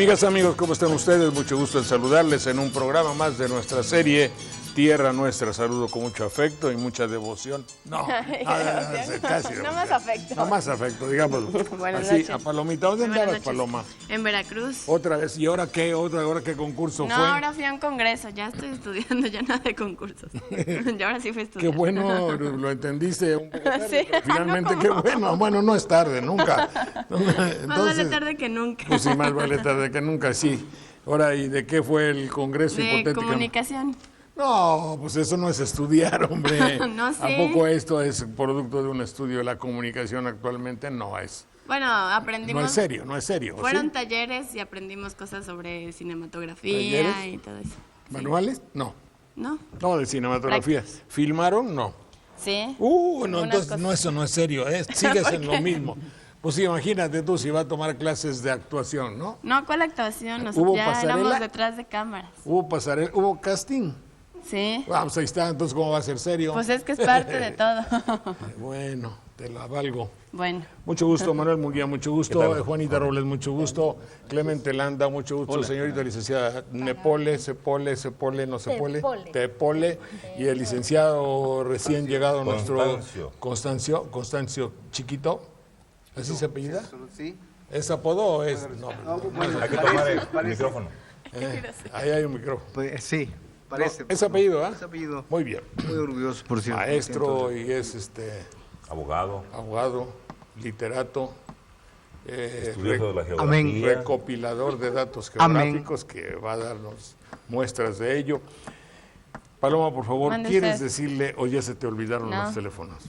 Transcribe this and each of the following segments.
Amigas, amigos, ¿cómo están ustedes? Mucho gusto en saludarles en un programa más de nuestra serie Tierra Nuestra. Saludo con mucho afecto y mucha devoción. Casi. No más afecto. No más afecto, digámoslo. Buenas así, noches. a Palomita. ¿Dónde andabas, Paloma? En Veracruz. Otra vez. ¿Y ahora qué? ¿Ahora qué concurso No, fue? ahora fui a un congreso. Ya estoy estudiando, ya nada de concursos. Y ahora sí fui a estudiar. Qué bueno, lo entendiste un poco tarde, Sí. pero finalmente No, qué ¿cómo? bueno. Bueno, no es tarde, nunca. Más vale tarde que nunca. Pues sí, más vale tarde que nunca, sí. Ahora, ¿y de qué fue el congreso De hipotético? comunicación. No, pues eso no es estudiar, hombre. No sé. ¿A poco esto es producto de un estudio? La comunicación actualmente no es. Bueno, aprendimos. No es serio, no es serio. Fueron ¿sí? talleres y aprendimos cosas sobre cinematografía ¿Talleres? y todo eso. ¿Manuales? No. ¿No? No, de cinematografía. Prácticas. ¿Filmaron? No. Sí. No, Algunas entonces cosas. no, eso no es serio, sigues ¿Por en lo qué? mismo. Pues sí, imagínate tú si va a tomar clases de actuación, ¿no? No, ¿cuál actuación? ¿Hubo Nosotros ya pasarela? éramos detrás de cámaras. Hubo casting. Sí. Pues ahí está, entonces ¿cómo va a ser serio? Pues es que es parte de todo. Bueno, te la valgo. Bueno. Mucho gusto, Manuel Munguía, mucho gusto. ¿Qué tal? Juanita Robles, mucho gusto. Clemente Landa, mucho gusto. Señorita licenciada Nepole, Sepole, no Sepole, Tepole. Y el licenciado recién llegado, nuestro Constancio Chiquito. ¿Así se apellida? Sí. ¿Es apodo o es...? No, Hay que tomar el micrófono. ahí hay un micrófono. Pues, sí, parece. No, es apellido, ¿ah? Es apellido. Muy bien. Muy orgulloso, por cierto. Maestro y es Abogado, abogado, literato, estudioso de la geografía. Amén. recopilador de datos Amén. geográficos que va a darnos muestras de ello. Paloma, por favor, Mande ¿quieres usted. decirle o ya se te olvidaron No. los teléfonos?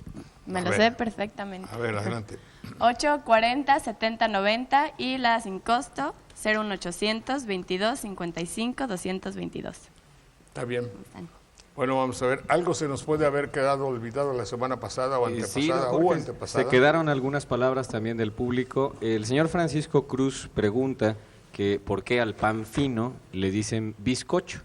Me A lo ver. sé perfectamente. A ver, adelante. 840-7090 y la sin costo 01800 22 55 222. Está bien. Bueno, vamos a ver. Algo se nos puede haber quedado olvidado la semana pasada o Sí, antepasada don o Jorge, antepasada. se quedaron algunas palabras también del público. El señor Francisco Cruz pregunta que por qué al pan fino le dicen bizcocho.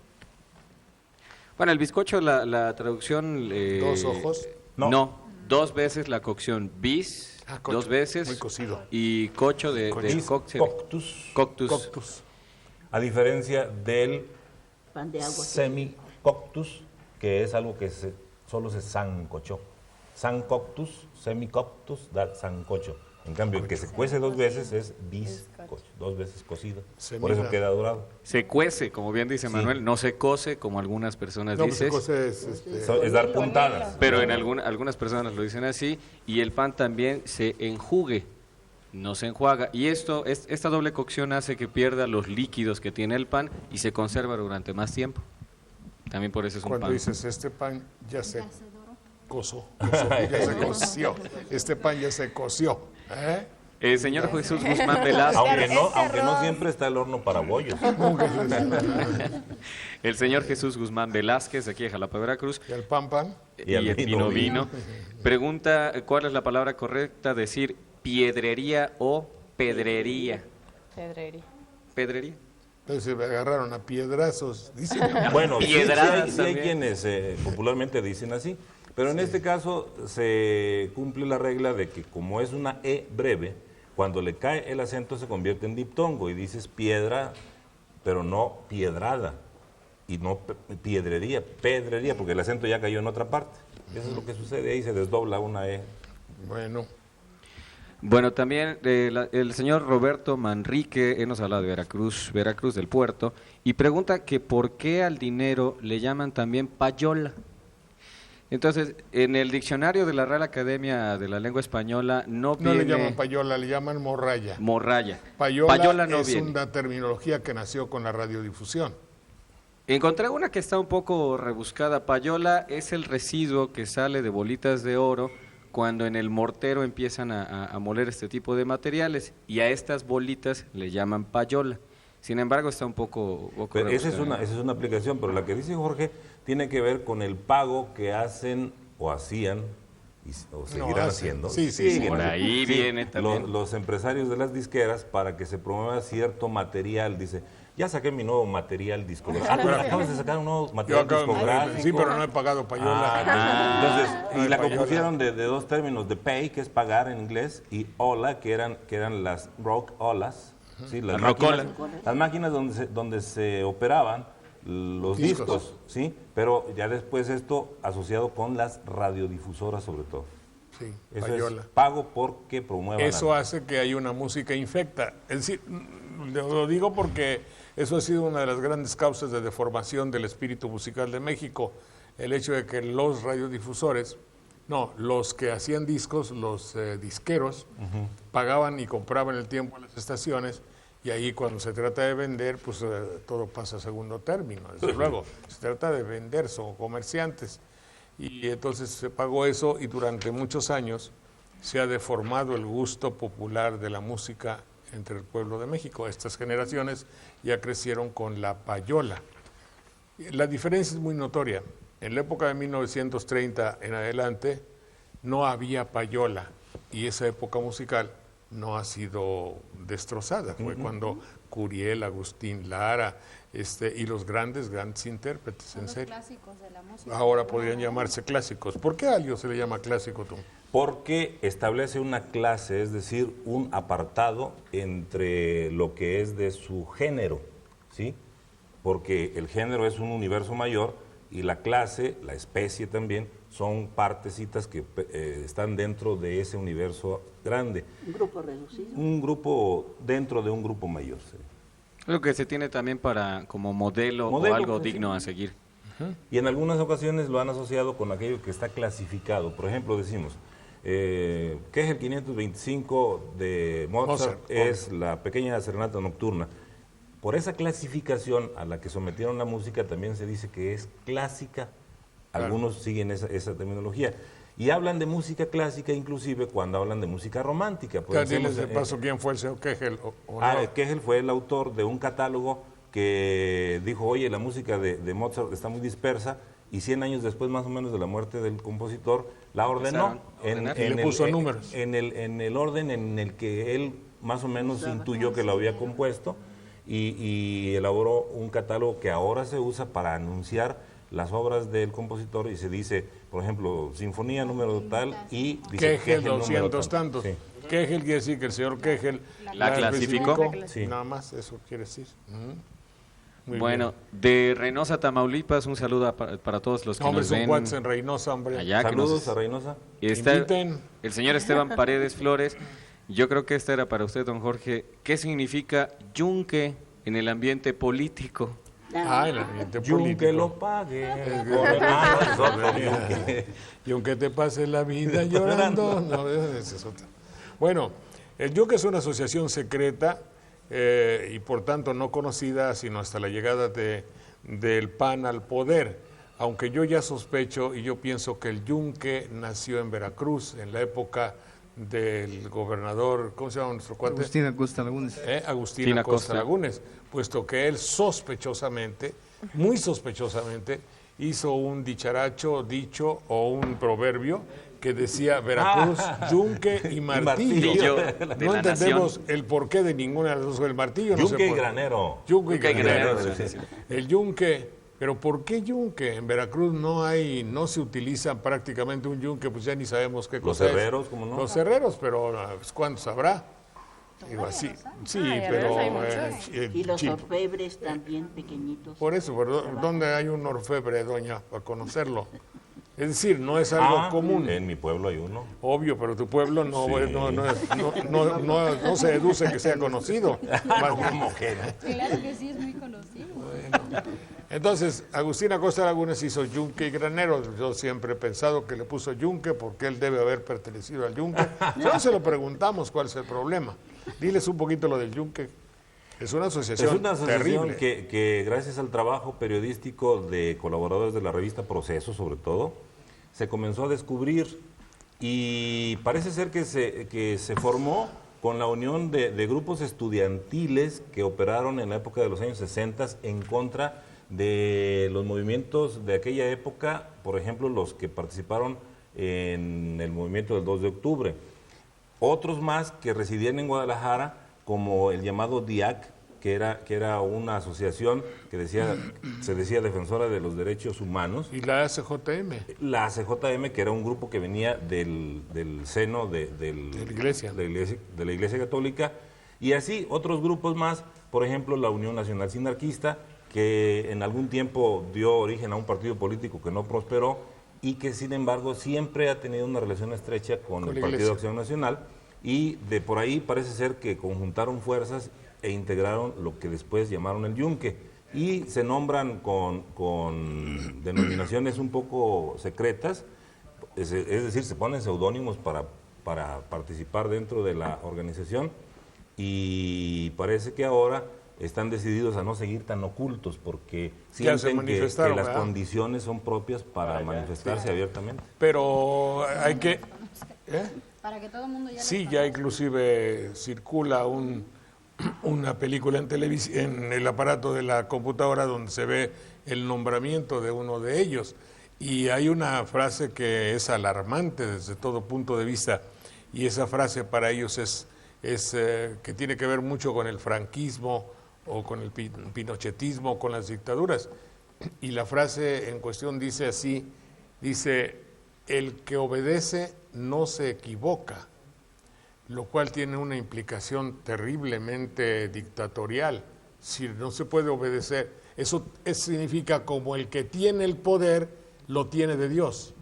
Bueno, el bizcocho, la traducción... Dos ojos. No, dos veces la cocción bis, Cocho, dos veces, muy cocido. y cocho de Is coctus, coctus. a diferencia del Pan de agua. semicoctus, que es algo que solo se sancochó. Sancoctus, semicoctus, da sancocho. En cambio, el que se cuece dos veces es bizcocho, dos veces cocido. Por eso queda dorado. Se cuece, como bien dice Sí. Manuel, no se cose, como algunas personas No, pues dicen. cosa es, Es dar puntadas. Pero en algunas personas lo dicen así, y el pan también se enjugue, no se enjuaga. Y esta doble cocción hace que pierda los líquidos que tiene el pan y se conserva durante más tiempo. También por eso es un cuando pan. dices este pan ya se ya se coció. Este pan ya se coció. ¿Eh? El señor Jesús Guzmán Velázquez, Aunque no siempre está el horno para bollos. el señor Jesús Guzmán Velázquez, aquí de Jalapa, Veracruz, Y el pan. y el vino, pregunta cuál es la palabra correcta, decir piedrería o pedrería. Pedrería. Entonces me agarraron a piedrazos. Dice, Bueno, sí Piedradas hay también. quienes popularmente dicen así, pero en este caso se cumple la regla de que como es una E breve, cuando le cae el acento se convierte en diptongo y dices piedra, pero no piedrada, y no piedrería, pedrería, porque el acento ya cayó en otra parte. Eso es lo que sucede, ahí se desdobla una E. Bueno, también el señor Roberto Manrique, él nos habla de Veracruz del Puerto, y pregunta que por qué al dinero le llaman también payola. Entonces, en el diccionario de la Real Academia de la Lengua Española no no viene... le llaman payola, le llaman morralla. Morralla. Payola no es viene. una terminología que nació con la radiodifusión. Encontré una que está un poco rebuscada. Payola es el residuo que sale de bolitas de oro cuando en el mortero empiezan a moler este tipo de materiales, y a estas bolitas le llaman payola. Sin embargo, está un poco Pero esa rebuscada. es una aplicación, pero la que dice Jorge tiene que ver con el pago que hacen o hacían o seguirán hacen. haciendo. Sí. Por ahí viene también. Los empresarios de las disqueras para que se promueva cierto material. Dice, ya saqué mi nuevo material discográfico. Pero acabas de sacar un nuevo Yo material acabo discográfico. sí, pero no he pagado payola. Entonces, No y hay la payola. compusieron de dos términos, de pay, que es pagar en inglés, y ola, que eran las rock olas, ¿sí? Rocola. Las máquinas donde se operaban los discos, ¿sí? Pero ya después esto asociado con las radiodifusoras sobre todo. Sí, Eso payola. es pago porque promuevan. Eso hace que haya una música infecta. Es decir, lo digo porque eso ha sido una de las grandes causas de deformación del espíritu musical de México. El hecho de que los radiodifusores, los que hacían discos, los disqueros, pagaban y compraban el tiempo a las estaciones, y ahí cuando se trata de vender, pues todo pasa a segundo término. Desde luego, se trata de vender, son comerciantes. Y entonces se pagó eso y durante muchos años se ha deformado el gusto popular de la música entre el pueblo de México. Estas generaciones ya crecieron con la payola. La diferencia es muy notoria. En la época de 1930 en adelante no había payola y esa época musical no ha sido destrozada. Fue cuando Curiel, Agustín Lara y los grandes intérpretes, en serio. Clásicos de la música. Ahora podrían llamarse clásicos. ¿Por qué a algo se le llama clásico, tú? Porque establece una clase, es decir, un apartado entre lo que es de su género, ¿sí? Porque el género es un universo mayor y la clase, la especie también, son partecitas que están dentro de ese universo grande. Un grupo reducido. Un grupo dentro de un grupo mayor. ¿Sí? Lo que se tiene también para como modelo o algo pues, digno sí. a seguir. Y en algunas ocasiones lo han asociado con aquello que está clasificado. Por ejemplo, decimos, ¿qué es el 525 de Mozart? Es la pequeña serenata nocturna. Por esa clasificación a la que sometieron la música también se dice que es clásica. Algunos siguen esa terminología. Y hablan de música clásica inclusive cuando hablan de música romántica. Ya diles de paso quién fue el señor Kegel. Kegel fue el autor de un catálogo que dijo, oye, la música de Mozart está muy dispersa, y 100 años después más o menos de la muerte del compositor, la ordenó le puso números. en el orden en el que él más o menos intuyó que lo había compuesto, y elaboró un catálogo que ahora se usa para anunciar las obras del compositor, y se dice, por ejemplo, sinfonía número tal, y dice Kegel 200 tantos. Sí. Kegel quiere decir que el señor Kegel la clasificó. Sí. Nada más, eso quiere decir. Muy Bueno, bien. de Reynosa, Tamaulipas, un saludo para todos los que Hombre, nos son ven cuates en Reynosa, hombre. allá. Saludos a Reynosa. Y está Inviten. el señor Esteban Paredes Flores. Yo creo que esta era para usted, don Jorge. ¿Qué significa yunque en el ambiente político? El ambiente Yunque político. lo pague. Y aunque te pase la vida llorando. No, esa es otra. Bueno, el yunque es una asociación secreta y por tanto no conocida sino hasta la llegada del PAN al poder. Aunque yo ya sospecho y yo pienso que el yunque nació en Veracruz en la época del gobernador, ¿cómo se llama nuestro cuate? Agustín Acosta Lagunes. Agustín Acosta Lagunes, puesto que él sospechosamente, muy sospechosamente, hizo un dicho o un proverbio que decía Veracruz, yunque y martillo. No entendemos el porqué de ninguna de las dos. El martillo no se Yunque y puede. granero. Yunque y granero. Sí. El yunque, pero ¿por qué yunque? En Veracruz no se utiliza prácticamente un yunque, pues ya ni sabemos qué cosa es. Los herreros, ¿cómo no? Los herreros, pero pues, ¿cuántos habrá? Digo así, sí, pero hay muchos. Y los orfebres también pequeñitos. por eso, pero ¿dónde hay un orfebre, doña, para conocerlo? Es decir, no es algo común. En mi pueblo hay uno. Obvio, pero tu pueblo no, Sí. no se deduce que sea conocido. Más bien, Claro que sí, es muy conocido. entonces, Agustín Acosta Lagunes hizo yunque y granero. Yo siempre he pensado que le puso yunque porque él debe haber pertenecido al yunque. No se lo preguntamos cuál es el problema. Diles un poquito lo del yunque. Es una asociación, terrible. Que gracias al trabajo periodístico de colaboradores de la revista Proceso, sobre todo, se comenzó a descubrir, y parece ser que se formó con la unión de grupos estudiantiles que operaron en la época de los años 60 en contra de los movimientos de aquella época, por ejemplo, los que participaron en el movimiento del 2 de octubre. Otros más que residían en Guadalajara, como el llamado DIAC, que era una asociación que se decía defensora de los derechos humanos. Y la ACJM. La ACJM, que era un grupo que venía del seno de la Iglesia Católica, Y así otros grupos más, por ejemplo la Unión Nacional Sinarquista, que en algún tiempo dio origen a un partido político que no prosperó y que sin embargo siempre ha tenido una relación estrecha con el Partido de Acción Nacional, y de por ahí parece ser que conjuntaron fuerzas e integraron lo que después llamaron el Yunque, y se nombran con denominaciones un poco secretas, es decir, se ponen seudónimos para participar dentro de la organización, y parece que ahora están decididos a no seguir tan ocultos porque sienten que las condiciones son propias para manifestarse abiertamente. Pero hay que... Para que todo el mundo ya Sí, ya inclusive circula una película en televisión, en el aparato de la computadora donde se ve el nombramiento de uno de ellos. Y hay una frase que es alarmante desde todo punto de vista, y esa frase para ellos es que tiene que ver mucho con el franquismo o con el pinochetismo, con las dictaduras. Y la frase en cuestión dice así, dice: el que obedece no se equivoca, lo cual tiene una implicación terriblemente dictatorial. Si no se puede obedecer, eso significa como el que tiene el poder lo tiene de Dios.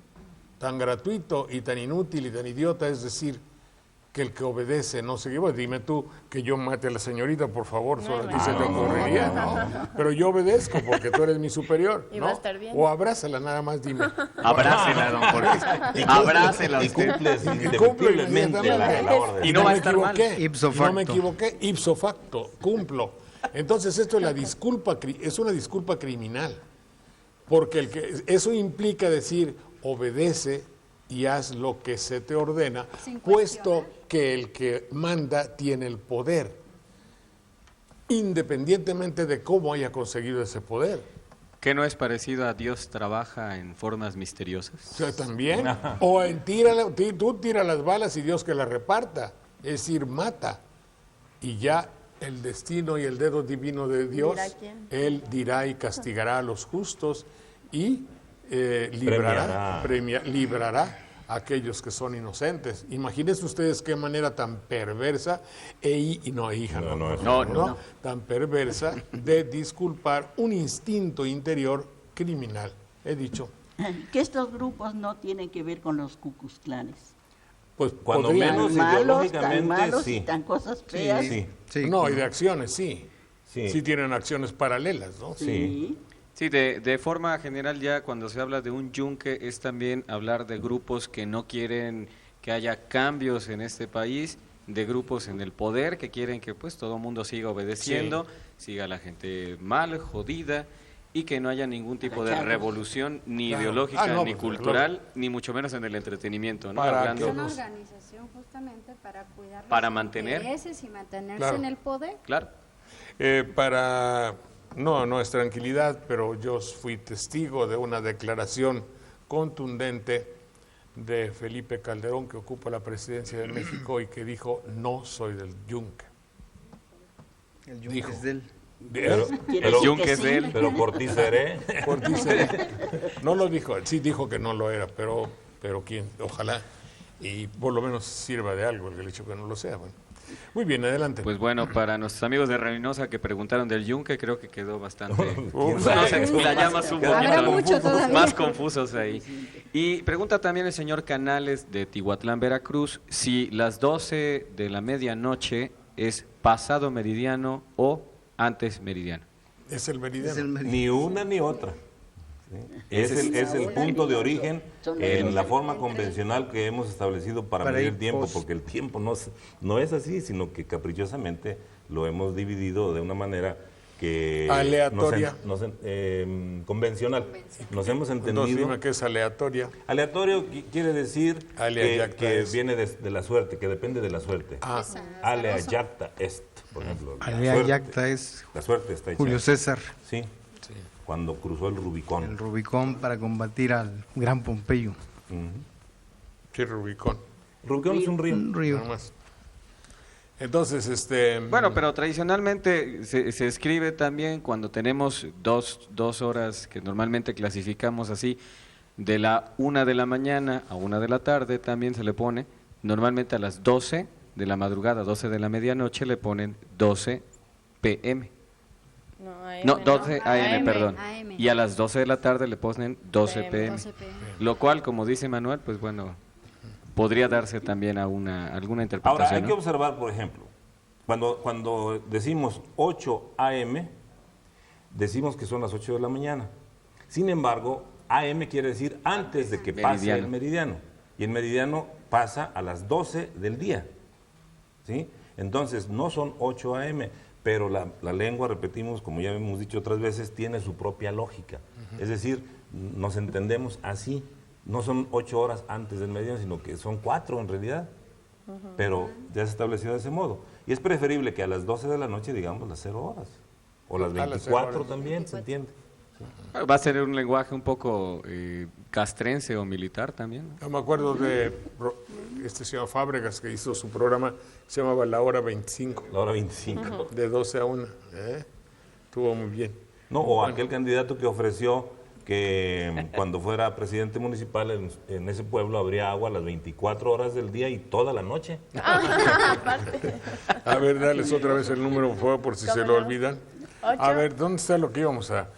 Tan gratuito y tan inútil y tan idiota es decir que el que obedece no se equivoca. Dime tú que yo mate a la señorita, por favor, solo a ti se te ocurriría, ¿no? Pero yo obedezco porque tú eres mi superior, ¿no? Y va a estar bien. O abrázala, nada más dime. Abrácela, don Jorge. Abrácela. Y cumples Cumple indefectiblemente la orden. Y no va a estar mal. Ipso No me facto. equivoqué, ipso facto, cumplo. Entonces esto es es una disculpa criminal, porque eso implica decir obedece y haz lo que se te ordena, puesto que el que manda tiene el poder, independientemente de cómo haya conseguido ese poder. ¿Qué no es parecido a Dios trabaja en formas misteriosas? O sea, también. O tú tira las balas y Dios que las reparta, es decir, mata. Y ya el destino y el dedo divino de Dios, ¿Dirá quién? Él dirá y castigará a los justos y librará a aquellos que son inocentes. Imagínense ustedes qué manera tan perversa tan perversa de disculpar un instinto interior criminal. He dicho. Que estos grupos no tienen que ver con los cucuzclanes. Pues Cuando podrían- menos Tan ideológicamente, malos sí. y tan cosas feas. Sí, Sí. No, y de acciones, sí. sí. Sí tienen acciones paralelas, ¿no? Sí. Sí, de forma general ya cuando se habla de un yunque es también hablar de grupos que no quieren que haya cambios en este país, de grupos en el poder que quieren que pues todo el mundo siga obedeciendo, siga la gente mal, jodida, y que no haya ningún tipo de revolución ni Claro. ideológica, No, ni pues, cultural, ni mucho menos en el entretenimiento, ¿no? Para Hablando, Es una organización justamente para cuidar Para los mantener. intereses y mantenerse Claro. en el poder. claro. No es tranquilidad, pero yo fui testigo de una declaración contundente de Felipe Calderón, que ocupa la presidencia de México y que dijo: no soy del yunque. El yunque Dijo. es de él. Pero, Quiere pero, decir Yunque que es sí. de él. pero por ti seré. Por ti será. No lo dijo, sí dijo que no lo era, pero quién, ojalá, y por lo menos sirva de algo el hecho que no lo sea. Bueno. Muy bien, adelante. Pues bueno, para nuestros amigos de Reynosa que preguntaron del yunque, creo que quedó bastante... ¿Quién Nos sabe? explayamos un Habrá poquito mucho todavía. más confusos ahí. Y pregunta también el señor Canales de Tihuatlán, Veracruz, si las 12 de la medianoche es pasado meridiano o antes meridiano. Es el Es meridiano. el meridiano. Ni una ni otra. ¿sí? Es el punto de origen en la forma convencional que hemos establecido para Para medir ir el tiempo, pos- porque el tiempo no es así, sino que caprichosamente lo hemos dividido de una manera que Aleatoria. convencional. Nos hemos Entonces entendido. dime que es aleatoria. Aleatorio quiere decir Alea yacta que est. viene de la suerte, que depende de la suerte. Ah, Alea yacta est, por ejemplo. la Alea suerte. yacta es La suerte está hecha. Julio César, Sí, cuando cruzó el Rubicón. el Rubicón para combatir al gran Pompeyo. Ujú. sí, Rubicón. Rubicón es un río. Un río. Nada más. Entonces, Bueno, pero tradicionalmente se escribe también cuando tenemos dos horas que normalmente clasificamos así, de la 1 de la mañana a 1 de la tarde también se le pone, normalmente a las 12 de la madrugada, 12 de la medianoche, le ponen 12 p.m. No, 12 a.m., perdón. AM. Y a las 12 de la tarde le ponen 12 p.m. 12 p.m. Lo cual, como dice Manuel, pues bueno, podría darse también a alguna Ahora, interpretación. hay ¿no? que observar, por ejemplo, cuando decimos 8 a.m., decimos que son las 8 de la mañana. Sin embargo, a.m. quiere decir antes de que pase Meridiano. el meridiano. Y el meridiano pasa a las 12 del día. ¿Sí? Entonces, no son 8 a.m., pero la lengua, repetimos, como ya hemos dicho otras veces, tiene su propia lógica. Es decir, nos entendemos así. No son 8 horas antes del meridiano, sino que son 4 en realidad. Pero ya se estableció de ese modo. Y es preferible que a las 12 de la noche digamos las 0 horas. O las A las 24 0 horas. también, ¿se entiende? Va a ser un lenguaje un poco castrense o militar también, ¿no? Yo me acuerdo de este señor Fábregas que hizo su programa, se llamaba La Hora 25, La hora 25. de 12 a 1. Estuvo muy bien. No, o aquel candidato que ofreció que cuando fuera presidente municipal en ese pueblo habría agua las 24 horas del día y toda la noche. A ver, dales otra vez el número, por favor, por si se lo olvidan. A ver, ¿dónde está lo que íbamos a...?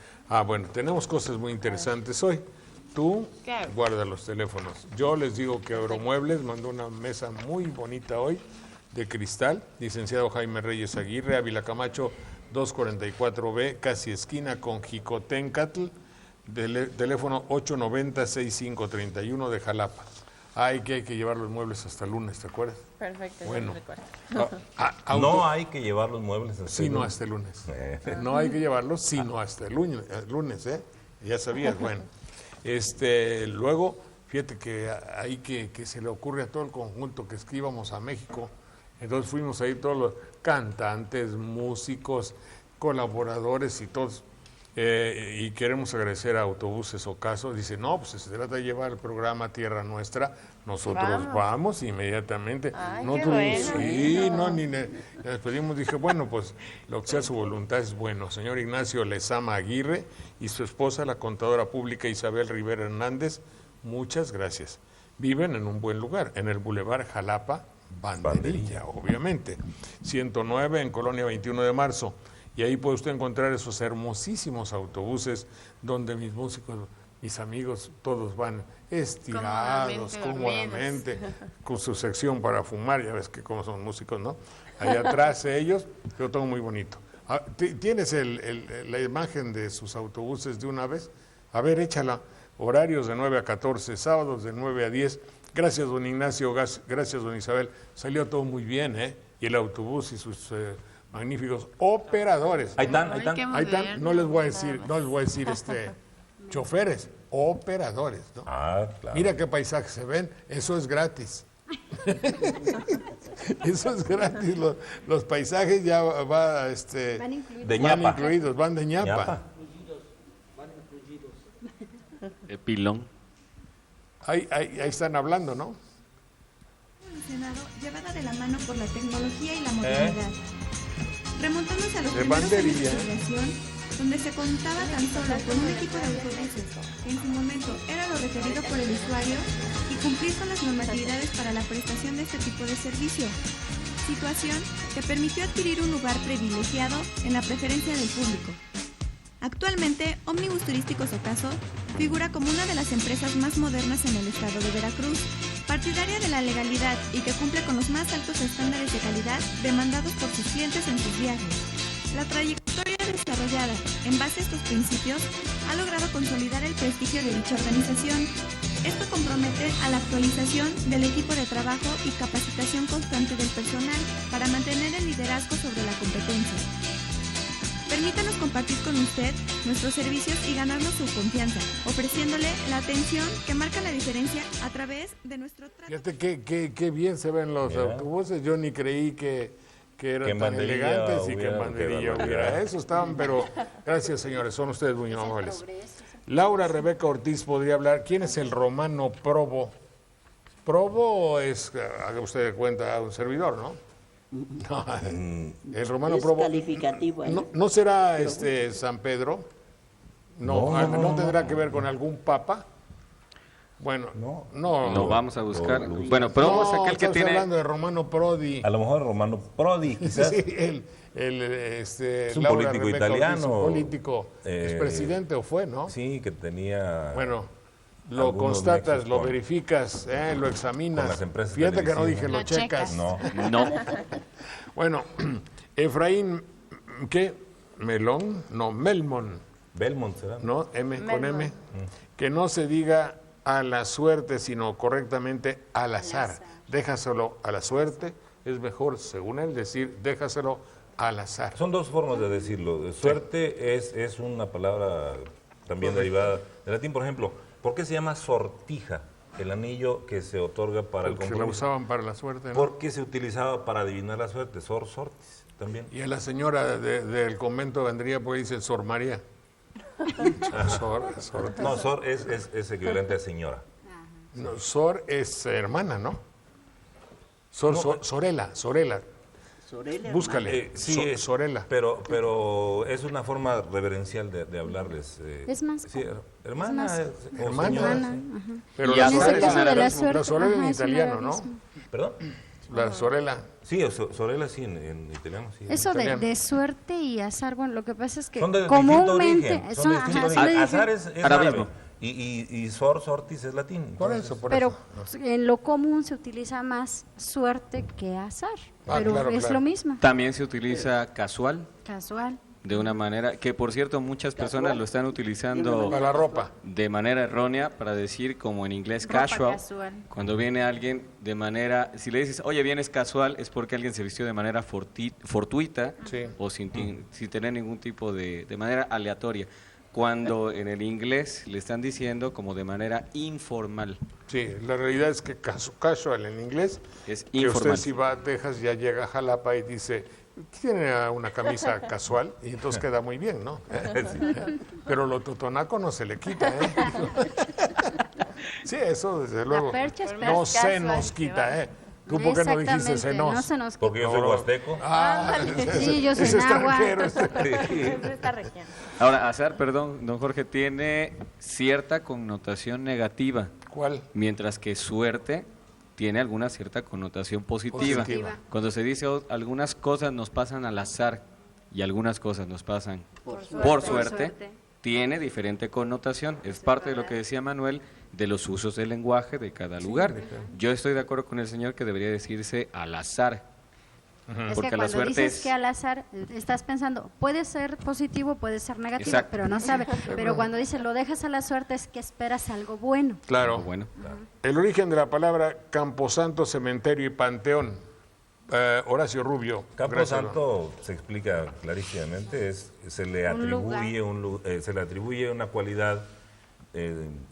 Bueno, tenemos cosas muy interesantes hoy. Tú ¿Qué? guarda los teléfonos. Yo les digo que Euromuebles mandó una mesa muy bonita hoy de cristal. Licenciado Jaime Reyes Aguirre, Ávila Camacho, 244B, casi esquina con Jicotencatl, teléfono 890-6531 de Jalapa. Hay que llevar los muebles hasta el lunes, ¿te acuerdas? Perfecto. Bueno. No hay que llevar los muebles hasta Sino el- hasta el lunes. No hay que llevarlos, sino hasta el lunes, ¿eh? Ya sabías, bueno. Luego, fíjate que ahí que se le ocurre a todo el conjunto que es que íbamos a México. Entonces fuimos ahí todos los cantantes, músicos, colaboradores y todos. Y queremos agradecer a Autobuses Ocaso. Dice, no, pues se trata de llevar el programa Tierra Nuestra. Nosotros vamos inmediatamente. Ay, Nosotros, qué bueno. sí, no, ni le despedimos. Dije, bueno, pues lo que sea su voluntad es bueno. Señor Ignacio Lezama Aguirre y su esposa, la contadora pública Isabel Rivera Hernández, muchas gracias. Viven en un buen lugar, en el Boulevard Jalapa, Banderilla, obviamente. 109 en Colonia 21 de Marzo. Y ahí puede usted encontrar esos hermosísimos autobuses donde mis músicos, mis amigos, todos van estirados, cómodamente, con su sección para fumar, ya ves que como son músicos, ¿no? Allá atrás ellos, yo todo muy bonito. ¿Tienes la imagen de sus autobuses de una vez? A ver, échala. Horarios de 9 a 14, sábados de 9 a 10. Gracias, don Ignacio, gracias, don Isabel. Salió todo muy bien, ¿eh? Y el autobús y sus... magníficos operadores. Ahí están, ahí Ay, están. qué Ahí están, moderno. no les voy a decir choferes, operadores, ¿no? Ah, claro. Mira qué paisajes se ven, eso es gratis. Eso es gratis, los paisajes ya va, Van incluidos. De van ñapa. incluidos, van de ñapa. Ñapa. Pilón. Ahí están hablando, ¿no? Evolucionado, llevada de la mano por la tecnología y la modernidad. Remontándose a los De primeros años de banderilla. creación, donde se contaba tan solo con un equipo de autobuses, que en su momento era lo requerido por el usuario, y cumplir con las normatividades para la prestación de este tipo de servicio. Situación que permitió adquirir un lugar privilegiado en la preferencia del público. Actualmente, Ómnibus Turísticos Ocaso figura como una de las empresas más modernas en el estado de Veracruz, partidaria de la legalidad y que cumple con los más altos estándares de calidad demandados por sus clientes en sus viajes. La trayectoria desarrollada en base a estos principios ha logrado consolidar el prestigio de dicha organización. Esto compromete a la actualización del equipo de trabajo y capacitación constante del personal para mantener el liderazgo sobre la competencia. Permítanos compartir con usted nuestros servicios y ganarnos su confianza, ofreciéndole la atención que marca la diferencia a través de nuestro trato. Fíjate qué bien se ven los Mira. autobuses, yo ni creí que eran Que en tan banderilla elegantes y que en hubiera- banderilla qué barbaridad. hubiera eso, estaban, pero gracias señores, son ustedes muy Es el amables. progreso. Laura Rebeca Ortiz podría hablar. ¿Quién es el romano probo? Probo es, haga usted de cuenta, un servidor, ¿no? No, el romano Es probo. calificativo ahí. ¿No será San Pedro? No, No, ¿no tendrá que ver con algún papa? Bueno, No vamos a buscar. Bueno, no, probo es aquel que estamos tiene. hablando de Romano Prodi. A lo mejor Romano Prodi, quizás. Sí, Es un Laura político Rebecca Ortiz, italiano. un político, es presidente o fue, ¿no? Sí, que tenía... Bueno, lo algunos constatas, nexos lo con- verificas, lo examinas. con las empresas Fíjate que no dije, televisivas. lo Lo checas. checas. No. Bueno, Efraín, ¿qué? ¿Melón? No, Melmon, Belmont será. ¿no? M con Melmon. M. Que no se diga a la suerte, sino correctamente al azar. Déjaselo a la suerte. Es mejor, según él, decir déjaselo al azar. Son dos formas de decirlo. Suerte es una palabra también derivada del latín. Por ejemplo, ¿por qué se llama sortija el anillo que se otorga para el Porque la compromiso? usaban para la suerte, ¿no? Porque se utilizaba para adivinar la suerte. Sor sortis también. Y a la señora del convento vendría porque dice Sor María. Sor, No, sor es equivalente a señora. no, Sor es hermana, ¿no? Sorela. Sorela, Búscale. Sí, Sorela. pero es una forma reverencial de hablarles. Es más, Sí, hermana. más- o Hermana. señora, Hermana, sí. ajá. Pero Y la azar En es ese Sorela, caso de la anarquismo. suerte, la Sorela en ajá, es un italiano, ¿no? anarquismo. ¿Perdón? La Sorela. Sí, Sorella sí, en italiano sí. Eso Italiano. de suerte y azar, bueno, lo que pasa es que Son de distinto comúnmente origen. Son de ajá, distinto sí origen. le Azar dije, es Arabismo. árabe. Y sortis es latín. Por Entonces, eso, por pero eso. en lo común se utiliza más suerte que azar, pero claro, es claro. lo mismo, También se utiliza casual, casual. de una manera que, por cierto, muchas personas lo están utilizando Para la ropa. de manera errónea para decir, como en inglés, Ropa casual. casual. Cuando viene alguien de manera, si le dices, oye, vienes casual, es porque alguien se vistió de manera fortuita Sí. o sin tener ningún tipo de manera aleatoria. Cuando en el inglés le están diciendo como de manera informal. Sí, la realidad es que casual en inglés, Es que usted informal. si va a Texas ya llega a Jalapa y dice, ¿tiene una camisa casual? Y entonces queda muy bien, ¿no? Pero lo totonaco no se le quita, ¿eh? Sí, eso desde luego percha es no percha. se nos quita, ¿eh? ¿Tú por qué no dijiste se Exactamente, nos? no se nos Porque yo soy huasteco. Ah, Sí, yo soy ese náhuatl. extranjero. Esta región. Ahora, azar, perdón, don Jorge, tiene cierta connotación negativa, ¿Cuál? mientras que suerte tiene alguna cierta connotación positiva. Positiva. Cuando se dice "Oh, algunas cosas nos pasan al azar y algunas cosas nos pasan por suerte", tiene diferente connotación. Es parte de lo que decía Manuel de los usos del lenguaje de cada lugar. Yo estoy de acuerdo con el señor que debería decirse al azar. Es Porque que la cuando suerte dices es... que al azar, estás pensando, puede ser positivo, puede ser negativo, Exacto. pero no sabe. Pero cuando dices lo dejas a la suerte es que esperas algo bueno. Claro. Bueno, El origen de la palabra camposanto, cementerio y panteón. Horacio Rubio. Camposanto se explica clarísimamente, se le Un lugar. atribuye se le atribuye una cualidad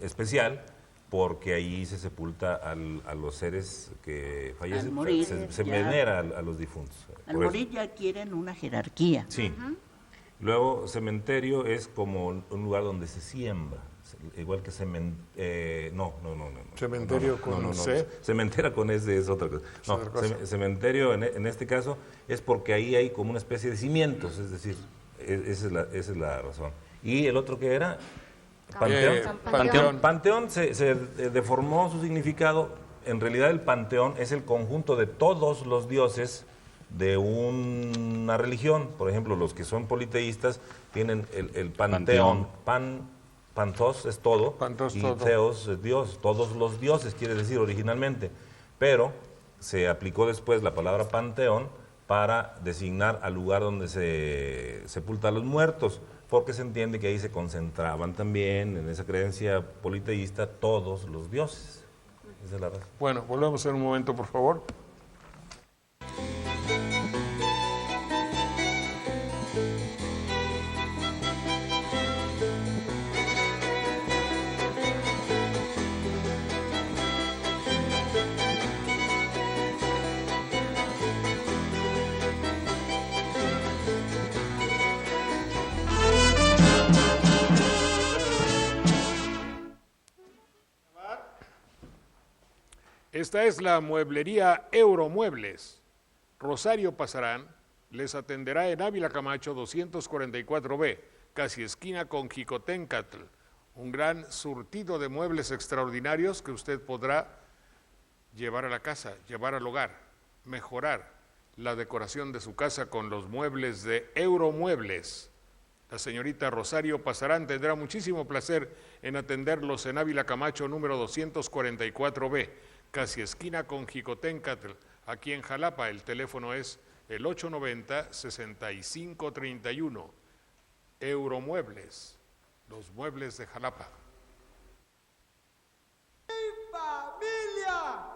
especial porque ahí se sepulta a los seres que fallecen, Al morir, se ya. venera a los difuntos. Al Por eso. morir ya quieren una jerarquía. Sí. Luego, cementerio es como un lugar donde se siembra, igual que no. Cementerio con C. Cementera con S es otra cosa. No, otra cosa. cementerio en este caso es porque ahí hay como una especie de cimientos, es decir, esa es la razón. ¿Y el otro que era? Panteón. Panteón se deformó su significado. En realidad el panteón es el conjunto de todos los dioses de una religión. Por ejemplo, los que son politeístas tienen el panteón. Pantos es todo, Pantos y todo. Theos es Dios. Todos los dioses, quiere decir originalmente. Pero se aplicó después la palabra panteón para designar al lugar donde se sepulta a los muertos, porque se entiende que ahí se concentraban también, en esa creencia politeísta, todos los dioses. Esa es la razón. Bueno, volvemos en un momento, por favor. Esta es la mueblería Euromuebles. Rosario Pasarán les atenderá en Ávila Camacho 244B, casi esquina con Jicoténcatl. un gran surtido de muebles extraordinarios que usted podrá llevar a la casa, llevar al hogar, mejorar la decoración de su casa con los muebles de Euromuebles. La señorita Rosario Pasarán tendrá muchísimo placer en atenderlos en Ávila Camacho número 244B, casi esquina con Jicoténcatl, aquí en Jalapa. El teléfono es el 890-6531. Euromuebles, los muebles de Jalapa. ¡Familia!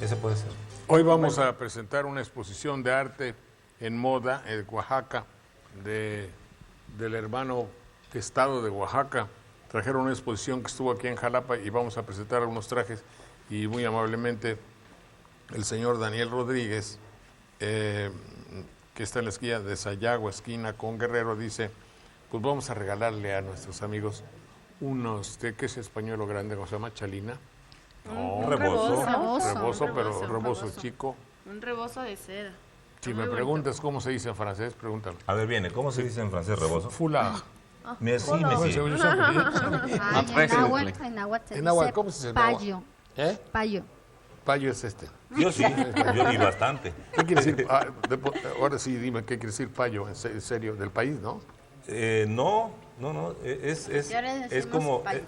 Ese puede ser. Hoy vamos a presentar una exposición de arte en moda en Oaxaca, del hermano estado de Oaxaca. Trajeron una exposición que estuvo aquí en Jalapa y vamos a presentar algunos trajes y muy amablemente el señor Daniel Rodríguez, que está en la esquina de Sayago, esquina con Guerrero, dice, pues vamos a regalarle a nuestros amigos unos, ¿qué es español o grande? ¿Cómo se llama? ¿Chalina? Un rebozo, pero rebozo chico. Un rebozo de seda. Si me preguntas cómo se dice en francés, pregúntame. A ver, viene, ¿cómo se dice en francés rebozo? Foulard. Merci, En náhuatl, ¿cómo se dice? Payo. ¿Eh? Payo. Payo es este. Yo sí, yo vi bastante. ¿Qué quiere decir? Ahora sí, dime, ¿qué quiere decir payo? En serio, del país, ¿no? No, es como... payo.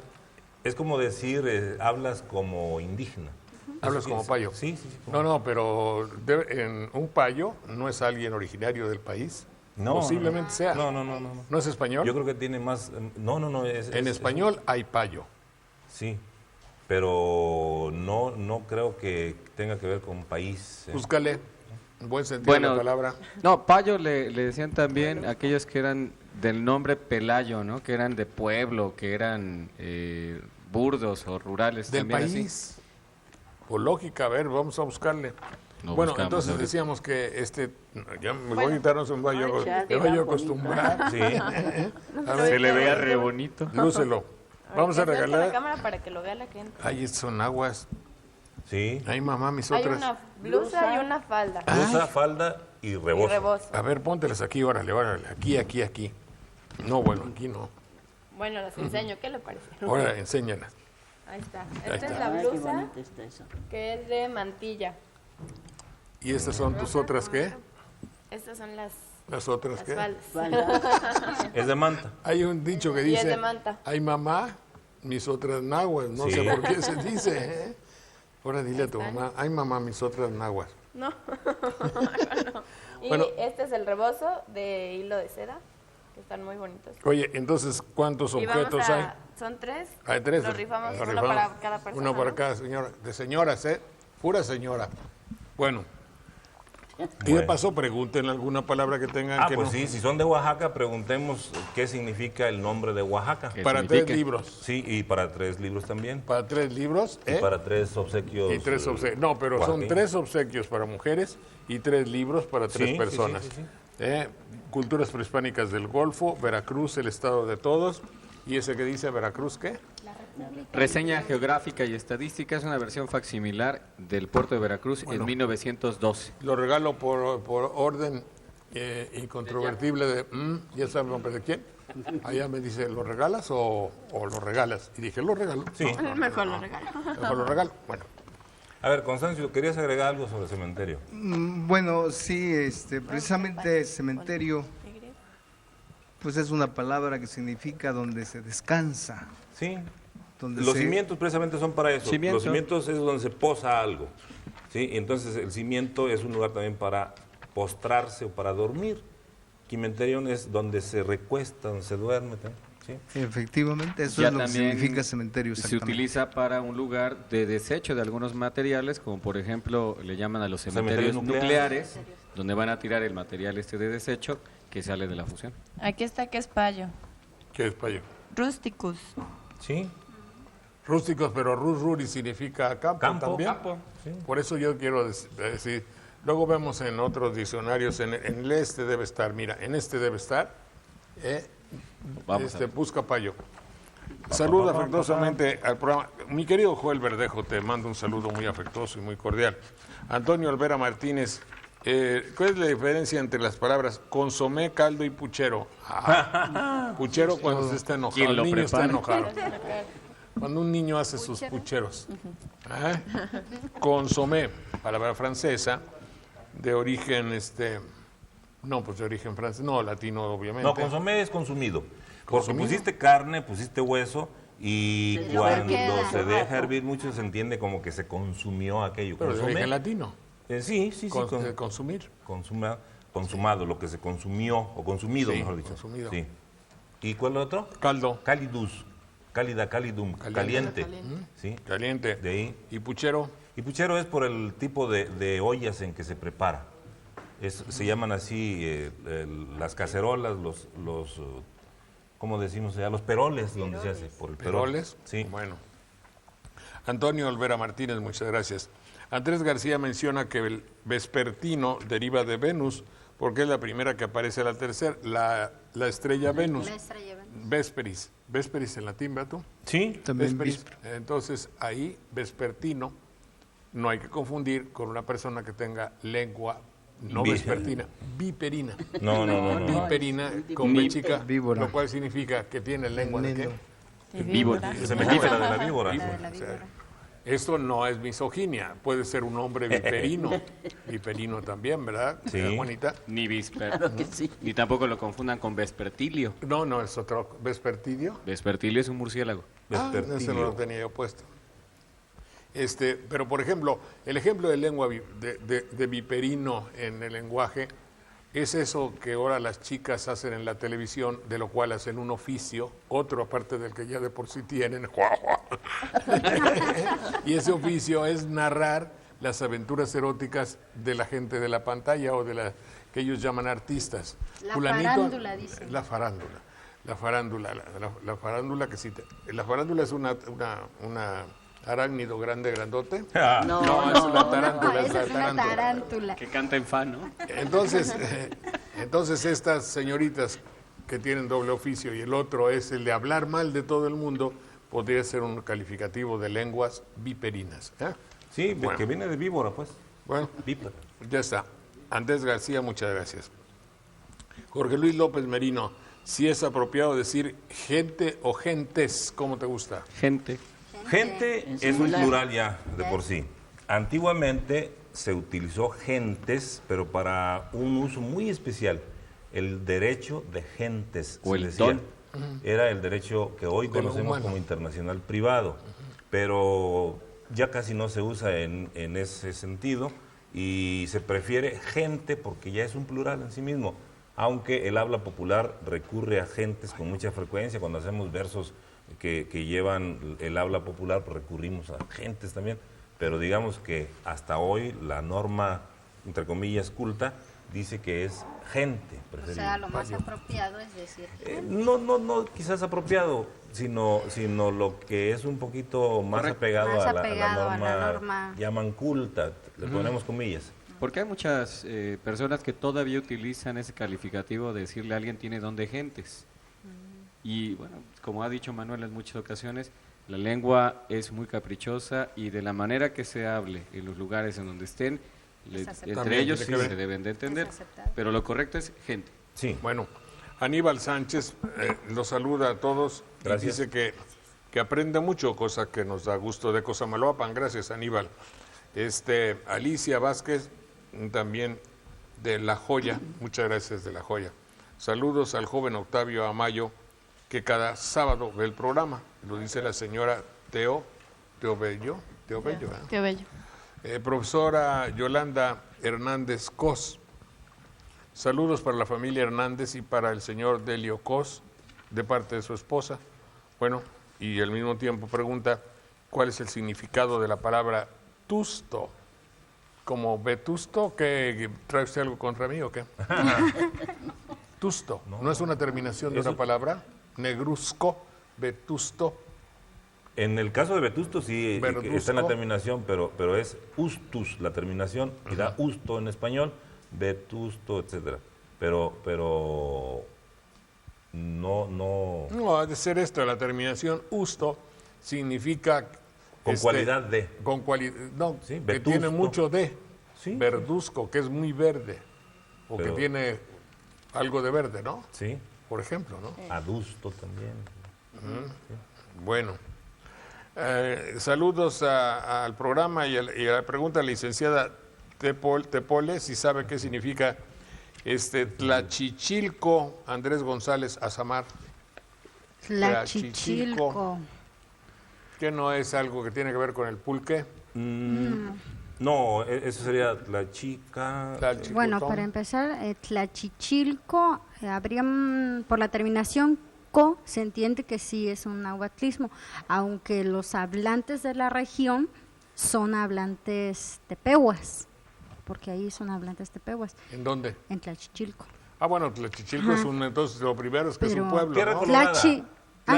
Es como decir, hablas como indígena. Hablas como payo. Sí, sí. No, pero en un payo no es alguien originario del país. No, Posiblemente sea. No. ¿No es español? Yo creo que tiene más... No. En español hay payo. Sí, pero no creo que tenga que ver con país. Búscale. Buen sentido de la palabra. No, payo le decían también aquellos que eran del nombre Pelayo, ¿no? Que eran de pueblo, que eran burdos o rurales. Del también país. así. Por lógica, a ver, vamos a buscarle. No bueno, buscamos, entonces ahorita. decíamos que ya me voy a quitar, no se me vaya a acostumbrar. Sí. A ver, Se le vea re bonito. lúcelo. Vamos a la regalar. cámara para que lo vea la gente. Ay, estas son aguas. Sí. Ay, mamá, mis Hay otras. una blusa y una falda. Blusa, falda y rebozo. Y rebozo. A ver, póntelas aquí, órale. Aquí. No, bueno, aquí no. Bueno, las enseño. ¿Qué le parece? Ahora, enséñalas. Ahí está. Ahí Esta está. es la Ay, qué blusa, bonito está eso. que es de mantilla. ¿Y estas son tus otras qué? Estas son las ¿Las otras qué? faldas. Es de manta. Hay un dicho que Y es dice, de manta. ay mamá, mis otras nahuas. No Sí. sé por qué se dice, ¿eh? Ahora dile a tu mamá, ay mamá, mis otras nahuas. No. Y Bueno. este es el rebozo de hilo de seda, que están muy bonitos. Oye, entonces, ¿cuántos Y vamos objetos hay? Son 3. Hay 3. Los rifamos uno para cada persona. Uno para ¿no? cada señora. De señoras, ¿eh? Pura señora. Bueno. Y de Bueno. paso, pregunten alguna palabra que tengan que Pues no. sí, si son de Oaxaca, preguntemos qué significa el nombre de Oaxaca. ¿Qué Para significa? 3 libros. Sí, y para 3 libros también. Para 3 libros, Y ¿eh? para 3 obsequios. Y 3 obsequios. No, pero son oaxaqueños. 3 obsequios para mujeres y 3 libros para 3 Sí, sí, personas. sí. Culturas prehispánicas del Golfo, Veracruz, el estado de todos. ¿Y ese que dice Veracruz qué? Reseña geográfica y estadística es una versión facsimilar del puerto de Veracruz en 1912. Lo regalo por orden incontrovertible de... ¿Ya sabe el nombre de quién? Allá me dice, ¿lo regalas o lo regalas? Y dije, lo regalo. Sí. Mejor lo regalo. Mejor lo regalo. Bueno. A ver, Constancio, ¿querías agregar algo sobre el cementerio? Bueno, sí, precisamente cementerio, pues es una palabra que significa donde se descansa. Sí. Donde Los se- cimientos precisamente son para eso. Cimiento. Los cimientos es donde se posa algo. ¿Sí? Y entonces el cimiento es un lugar también para postrarse o para dormir. Cimenterión es donde se recuesta, donde se duerme. ¿Sí? Efectivamente, eso Ya es lo que también significa cementerio. Se Exactamente. utiliza para un lugar de desecho de algunos materiales, como por ejemplo le llaman a los cementerios Cementerios nucleares, donde van a tirar el material de desecho que sale de la fusión. Aquí está que es payo. ¿Qué es payo? Rusticus. ¿Sí? Rústicos, pero ruri significa campo también. Campo, sí. Por eso yo quiero decir, luego vemos en otros diccionarios, en el este debe estar, mira, en este debe estar, Buscapayo. Saludo afectuosamente al programa. Mi querido Joel Verdejo, te mando un saludo muy afectuoso y muy cordial. Antonio Olvera Martínez, ¿cuál es la diferencia entre las palabras consomé, caldo y puchero? Puchero cuando se está enojado, el niño está enojado. Cuando un niño hace sus pucheros. Consomé, palabra francesa, de origen, de origen francés, no, latino obviamente. No, consomé es consumido. Porque pusiste carne, pusiste hueso y cuando se deja hervir mucho se entiende como que se consumió aquello. Pero de origen latino. Sí. Consumir. Consumado, lo que se consumió, o consumido, Sí, mejor dicho. consumido. Sí. ¿Y cuál es el otro? Caldo. Calidus. Cálida, calidum. Caliente. ¿Sí? Caliente. De ahí. ¿Y puchero? Y puchero es por el tipo de ollas en que se prepara. Se llaman así las cacerolas, los ¿cómo decimos allá? Los peroles, donde se hace. Por el ¿Peroles? Sí. Bueno. Antonio Olvera Martínez, muchas gracias. Andrés García menciona que el vespertino deriva de Venus, porque es la primera que aparece a la tercera, la estrella Venus. La estrella Venus. Vesperis. Vesperis en latín, ¿verdad tú? Sí. También Vesperis. Entonces, ahí, vespertino, no hay que confundir con una persona que tenga lengua no vespertina, viperina. No. Viperina con B chica, Víbora. lo cual significa que tiene lengua de qué? Víbora. Semejante a la de la víbora. O sea, esto no es misoginia, puede ser un hombre viperino, viperino también, ¿verdad? Sí. Juanita. Ni Claro que sí. Ni tampoco lo confundan con vespertilio. No, es otro, vespertidio. Vespertilio es un murciélago. Vespertilio. Ese no lo tenía yo puesto. Pero por ejemplo, el ejemplo de lengua de viperino en el lenguaje es eso que ahora las chicas hacen en la televisión, de lo cual hacen un oficio, otro aparte del que ya de por sí tienen. Y ese oficio es narrar las aventuras eróticas de la gente de la pantalla o de la que ellos llaman artistas. La farándula, dicen. La farándula. La farándula que sí. La farándula es una arácnido grande, grandote. No, es una tarántula. Esa es una tarántula. Que canta en fa, ¿no? Entonces estas señoritas que tienen doble oficio y el otro es el de hablar mal de todo el mundo, podría ser un calificativo de lenguas viperinas. Sí, Bueno. que viene de víbora, pues. Bueno, Vípera. ya está. Andrés García, muchas gracias. Jorge Luis López Merino, si es apropiado decir gente o gentes, ¿cómo te gusta? Gente. Gente En es un singular. plural ya, de por sí. Antiguamente se utilizó gentes, pero para un uso muy especial. El derecho de gentes, O se el decía. don. Era el derecho que hoy De lo conocemos humano. como internacional privado, pero ya casi no se usa en ese sentido y se prefiere gente porque ya es un plural en sí mismo, aunque el habla popular recurre a gentes con mucha frecuencia. Cuando hacemos versos que llevan el habla popular, pues recurrimos a gentes también, pero digamos que hasta hoy la norma, entre comillas, culta, dice que es gente O preferida. sea, lo más apropiado es decir. No quizás apropiado, sino lo que es un poquito más apegado, Más a apegado la a la norma. llaman culta, le ponemos comillas. Porque hay muchas personas que todavía utilizan ese calificativo de decirle a alguien tiene don de gentes. Y bueno, como ha dicho Manuel en muchas ocasiones, la lengua es muy caprichosa y de la manera que se hable en los lugares en donde estén, aceptable. entre También ellos tiene sí que ver. se deben de entender, Es aceptable. pero lo correcto es gente. Sí, Bueno, Aníbal Sánchez los saluda a todos Gracias. y dice que aprende mucho, cosa que nos da gusto de Cosamaloapan. Gracias, Aníbal. Alicia Vázquez, también de La Joya, muchas gracias de La Joya. Saludos al joven Octavio Amayo, que cada sábado ve el programa, lo dice la señora Teo Bello, ¿verdad? Qué bello. Profesora Yolanda Hernández Cos. Saludos para la familia Hernández y para el señor Delio Cos, de parte de su esposa. Bueno, y al mismo tiempo pregunta, ¿cuál es el significado de la palabra tusto? ¿Como vetusto? ¿Que trae usted algo contra mí o qué? Tusto, ¿no es una terminación de una palabra? Negruzco, vetusto. En el caso de Vetusto sí Verduzco. está en la terminación, pero es ustus la terminación y da usto en español, Vetusto, etcétera. Pero no No, ha de ser esto, la terminación usto significa... con cualidad de. Con cualidad, no, Sí, que vetusto. tiene mucho de. Sí. Verduzco, que es muy verde. O Pero- que tiene algo de verde, ¿no? Sí, Por ejemplo, ¿no? adusto también. Bueno. Saludos al programa y a la pregunta de la licenciada Tepole, si sabe qué significa Tlachichilco, Andrés González Azamar. Tlachichilco. Que no es algo que tiene que ver con el pulque. No, eso sería la chica. Tlalchicotón. Bueno, para empezar, Tlachichilco, por la terminación co, se entiende que sí es un nahuatlismo, aunque los hablantes de la región son hablantes tepehuas, porque ahí son hablantes tepehuas, ¿En dónde? en Tlachichilco. Ah, bueno, Tlachichilco es entonces lo primero es que es un Pero- pueblo, Tierra ¿no? colorada.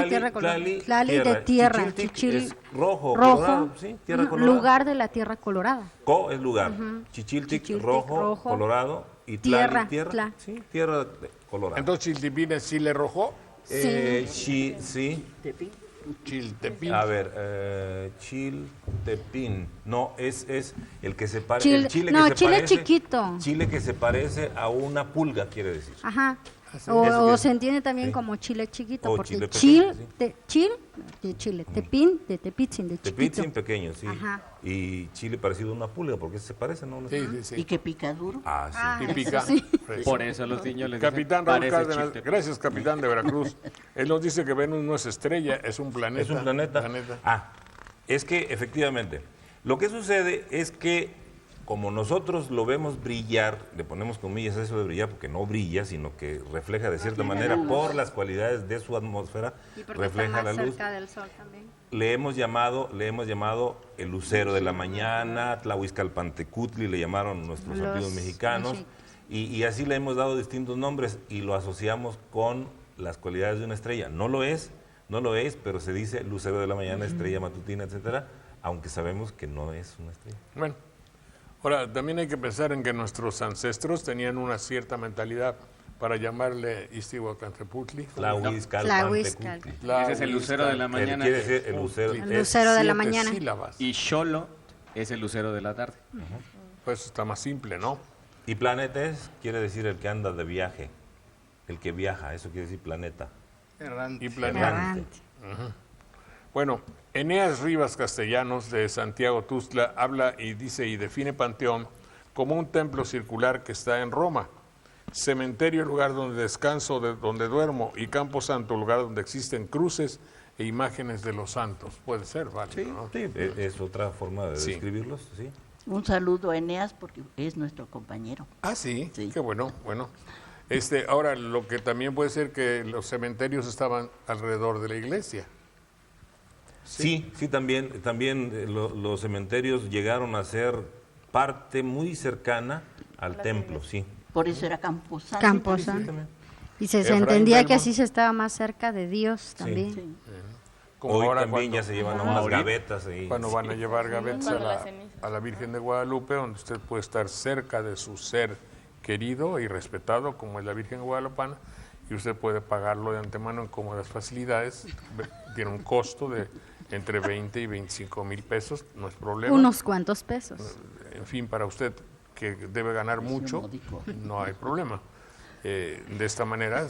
Tierra colorada. Tlali de tierra. Chichiltic Chichil- es rojo, rojo, colorado, sí, tierra colorada. lugar de la tierra colorada. Co es lugar. Chichiltic, Chichiltic, rojo, rojo. colorado. Y Tierra, tierra. tla. Sí, tierra colorada. Entonces Chiltepín es chile rojo, Sí. Chiltepín. A ver, chiltepín. No, es el que se parece. Chile- El chile no, que se chile parece, chiquito. Chile que se parece a una pulga, quiere decir. Ajá. Ese O que- se entiende también sí. como chile chiquito, O porque chile chil, pequeño, de chile, tepín, de tepitzin, de chiquito. Tepitzin pequeño, sí. Ajá. Y chile parecido a una pulga, porque se parece, ¿no? Sí, sí, sí. Y que pica duro. Ah, sí. Ah, Y eso pica. sí. Por eso los niños les dicen, Capitán Raúl "Parece Cárdenas, chiltepín". gracias capitán de Veracruz. Él nos dice que Venus no es estrella, es un planeta. Es un planeta. Ah, es que efectivamente, lo que sucede es que como nosotros lo vemos brillar, le ponemos comillas a eso de brillar porque no brilla, sino que refleja de cierta manera por las cualidades de su atmósfera, Y porque refleja está la más luz. cerca del sol también. Le hemos llamado el lucero de la mañana, Tlahuizcalpantecutli, le llamaron nuestros Los antiguos mexicanos, y así le hemos dado distintos nombres y lo asociamos con las cualidades de una estrella. No lo es, pero se dice lucero de la mañana, estrella matutina, etcétera, aunque sabemos que no es una estrella. Bueno, ahora también hay que pensar en que nuestros ancestros tenían una cierta mentalidad para llamarle Istihuacanteputli. Tlahuizcalpantecutli. Ese es el lucero de la mañana. Quiere decir el lucero. El lucero de la 7 mañana. sílabas. Y Xolo es el lucero de la tarde. Pues está más simple, ¿no? Y planetes quiere decir el que anda de viaje, el que viaja, eso quiere decir planeta. Errante. Y planeta. Errante. Bueno, Eneas Rivas Castellanos de Santiago Tuzla habla y dice y define Panteón como un templo circular que está en Roma, cementerio lugar donde descanso, donde duermo, y campo santo lugar donde existen cruces e imágenes de los santos. Puede ser, válido, ¿no? Sí, es otra forma de Sí. describirlos, sí. Un saludo a Eneas porque es nuestro compañero. Ah, sí, Sí. qué bueno, bueno. Ahora, lo que también puede ser que los cementerios estaban alrededor de la iglesia. Sí, también los cementerios llegaron a ser parte muy cercana al templo, sí. Por eso era Camposanto. Camposanto. Y se Efraín entendía que Belmont. así se estaba más cerca de Dios también. Sí. Como Hoy ahora también cuando- ya se llevan unas gavetas ahí. Cuando van a llevar gavetas Cuando las cenizas. a la Virgen de Guadalupe, donde usted puede estar cerca de su ser querido y respetado, como es la Virgen Guadalupana, y usted puede pagarlo de antemano en cómodas facilidades. Tiene un costo de entre 20 y 25 mil pesos, no es problema. Unos cuantos pesos. En fin, para usted que debe ganar mucho, módico. no hay problema. De esta manera,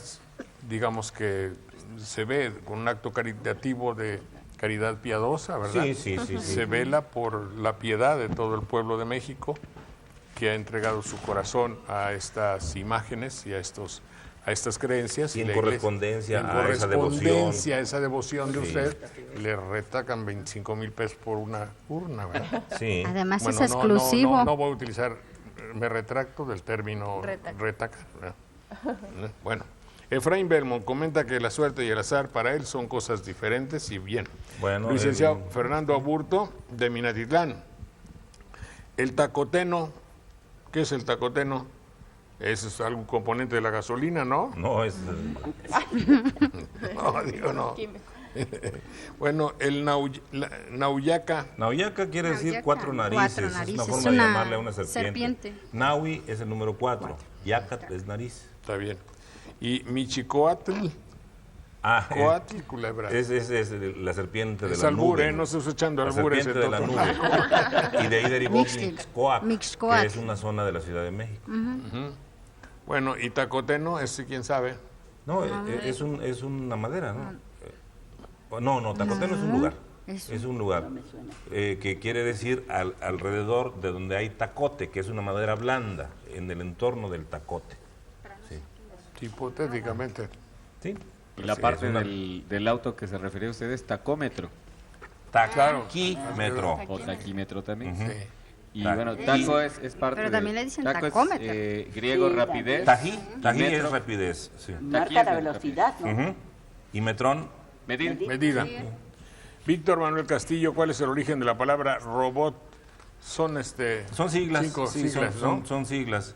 digamos que se ve con un acto caritativo de caridad piadosa, ¿verdad? Sí. Se vela por la piedad de todo el pueblo de México que ha entregado su corazón a estas imágenes y a estas creencias. Y en la iglesia- correspondencia en a esa correspondencia a esa devoción de Sí. usted, le retacan 25 mil pesos por una urna, ¿verdad? Sí. Además Bueno, es exclusivo. No voy a utilizar, me retracto del término Retaca. retaca. ¿verdad? Bueno, Efraín Belmont comenta que la suerte y el azar para él son cosas diferentes y bien. Bueno, Licenciado Fernando Aburto, de Minatitlán. El tacoteno, ¿qué es el tacoteno? Es algún componente de la gasolina, ¿no? No, es No, digo no. Bueno, el nauyaca. Nauyaca quiere decir Nauyaca. 4 narices. Cuatro Es narices. una forma Es de una llamarle a una serpiente. serpiente. Naui es el número 4. Yacat es nariz. Está bien. Y Michicoatl. Ah, Coatl, culebra. es la serpiente de Es la albur, nube. no se está echando La albures. serpiente de la nube. Y de ahí derivó Mixcoac, Mixcoac. que es una zona de la Ciudad de México. Bueno, y Tacoteno, ese quién sabe. No, es una madera, ¿no? No, Tacoteno es un lugar. Es un lugar No me suena. que quiere decir alrededor de donde hay tacote, que es una madera blanda, en el entorno del tacote. Sí. Hipotéticamente. ¿Sí? Y la Sí, parte es una- del auto que se refería a usted es tacómetro Taquímetro. o taquímetro también. Ujú. Y Taco. bueno, taco es parte Pero también le dicen taco tacómetro. griego Sí, rapidez. Tají metro. es rapidez. Sí. Marca la velocidad, ¿no? Ujú. Y metrón, Medir. Medida. Víctor Manuel Castillo, ¿cuál es el origen de la palabra robot? Son son siglas. cinco Sí, siglas, son, ¿no? son siglas.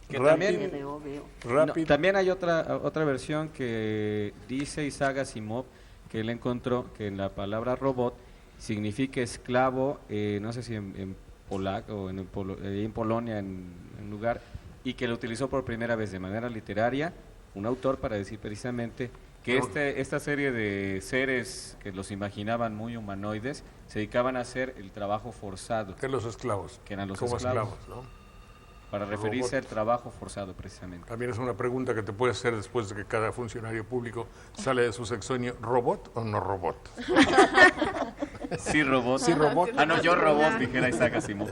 Que Rápido. también, Veo. Rápido. no, también hay otra versión que dice Isaac Asimov, que él encontró que en la palabra robot significa esclavo, no sé si en polaco o en Polonia, en lugar, y que lo utilizó por primera vez de manera literaria un autor para decir precisamente que esta serie de seres que los imaginaban muy humanoides se dedicaban a hacer el trabajo forzado, De los esclavos. que eran los Como esclavos, ¿no? para referirse Robot. al trabajo forzado precisamente. También es una pregunta que te puedes hacer después de que cada funcionario público sale de su sexenio. ¿Robot o no robot? Sí, robot. Sí, robot. Ah, no, yo robot, dijera Isaac Asimov.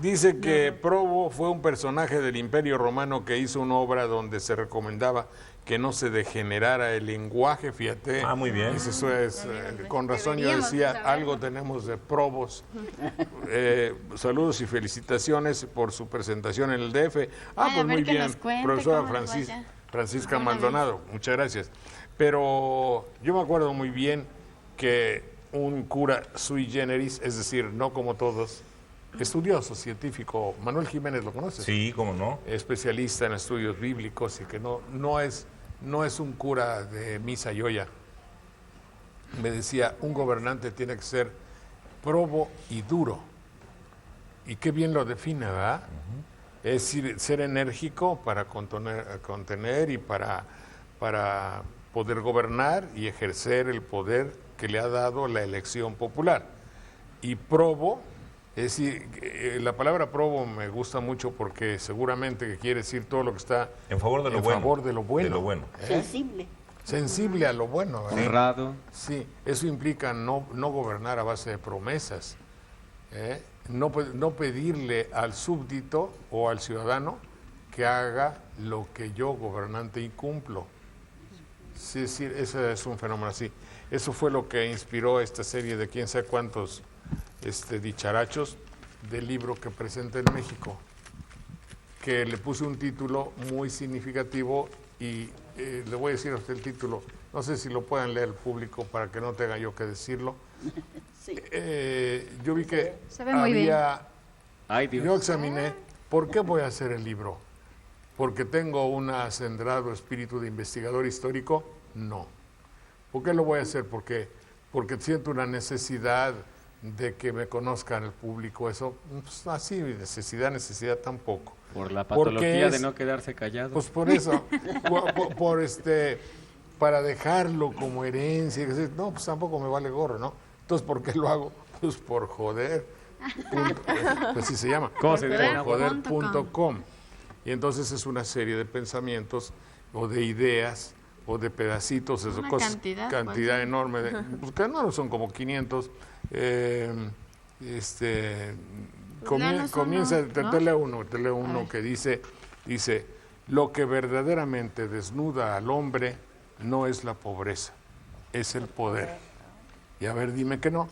Dice que Probo fue un personaje del Imperio Romano que hizo una obra donde se recomendaba que no se degenerara el lenguaje, fíjate. Ah, muy bien. Dice, eso es, con razón yo Deberíamos decía, saber. algo tenemos de Probos. Saludos y felicitaciones por su presentación en el DF. Ay, a Pues ver muy que bien, nos cuente profesora cómo les vaya. Francisca Una vez. Maldonado, muchas gracias. Pero yo me acuerdo muy bien que un cura sui generis, es decir, no como todos, estudioso, científico, Manuel Jiménez, ¿lo conoces? Sí, cómo no. Especialista en estudios bíblicos y que no es un cura de misa y olla. Me decía, un gobernante tiene que ser probo y duro. Y qué bien lo define, ¿verdad? Es decir, ser enérgico para contener y para poder gobernar y ejercer el poder que le ha dado la elección popular. Y probo, es decir, la palabra probo me gusta mucho porque seguramente que quiere decir todo lo que está En favor de lo en bueno. favor de lo bueno. De lo bueno. ¿eh? Sensible. Sensible a lo bueno, ¿verdad? Honrado. Sí, eso implica no gobernar a base de promesas, ¿eh? No pedirle al súbdito o al ciudadano que haga lo que yo, gobernante, incumplo. Sí, es decir, ese es un fenómeno así. Eso fue lo que inspiró esta serie de quién sabe cuántos dicharachos del libro que presenta en México, que le puse un título muy significativo y le voy a decir a usted el título, no sé si lo puedan leer el público para que no tenga yo que decirlo. Sí. Yo vi que Se ve muy bien. Ay, Dios. yo examiné, ¿por qué voy a hacer el libro? ¿Porque tengo un acendrado espíritu de investigador histórico? No. ¿Por qué lo voy a hacer? Porque siento una necesidad de que me conozcan el público. Eso, pues, así, necesidad tampoco. Por la Porque patología de es- no quedarse callado. Pues por eso, para dejarlo como herencia. Y decir, no, pues tampoco me vale gorro, ¿no? Entonces, ¿por qué lo hago? Pues por joder. Pues así se llama. ¿Cómo se dice? Por joder.com. Y entonces es una serie de pensamientos o de ideas o de pedacitos, eso, Una cosas, cantidad, cantidad ¿cuánto? enorme. Pues que no son como 500. léanos Comienza, uno, te leo ¿no? uno ver. que dice, lo que verdaderamente desnuda al hombre no es la pobreza, es el poder. Y a ver, dime que no.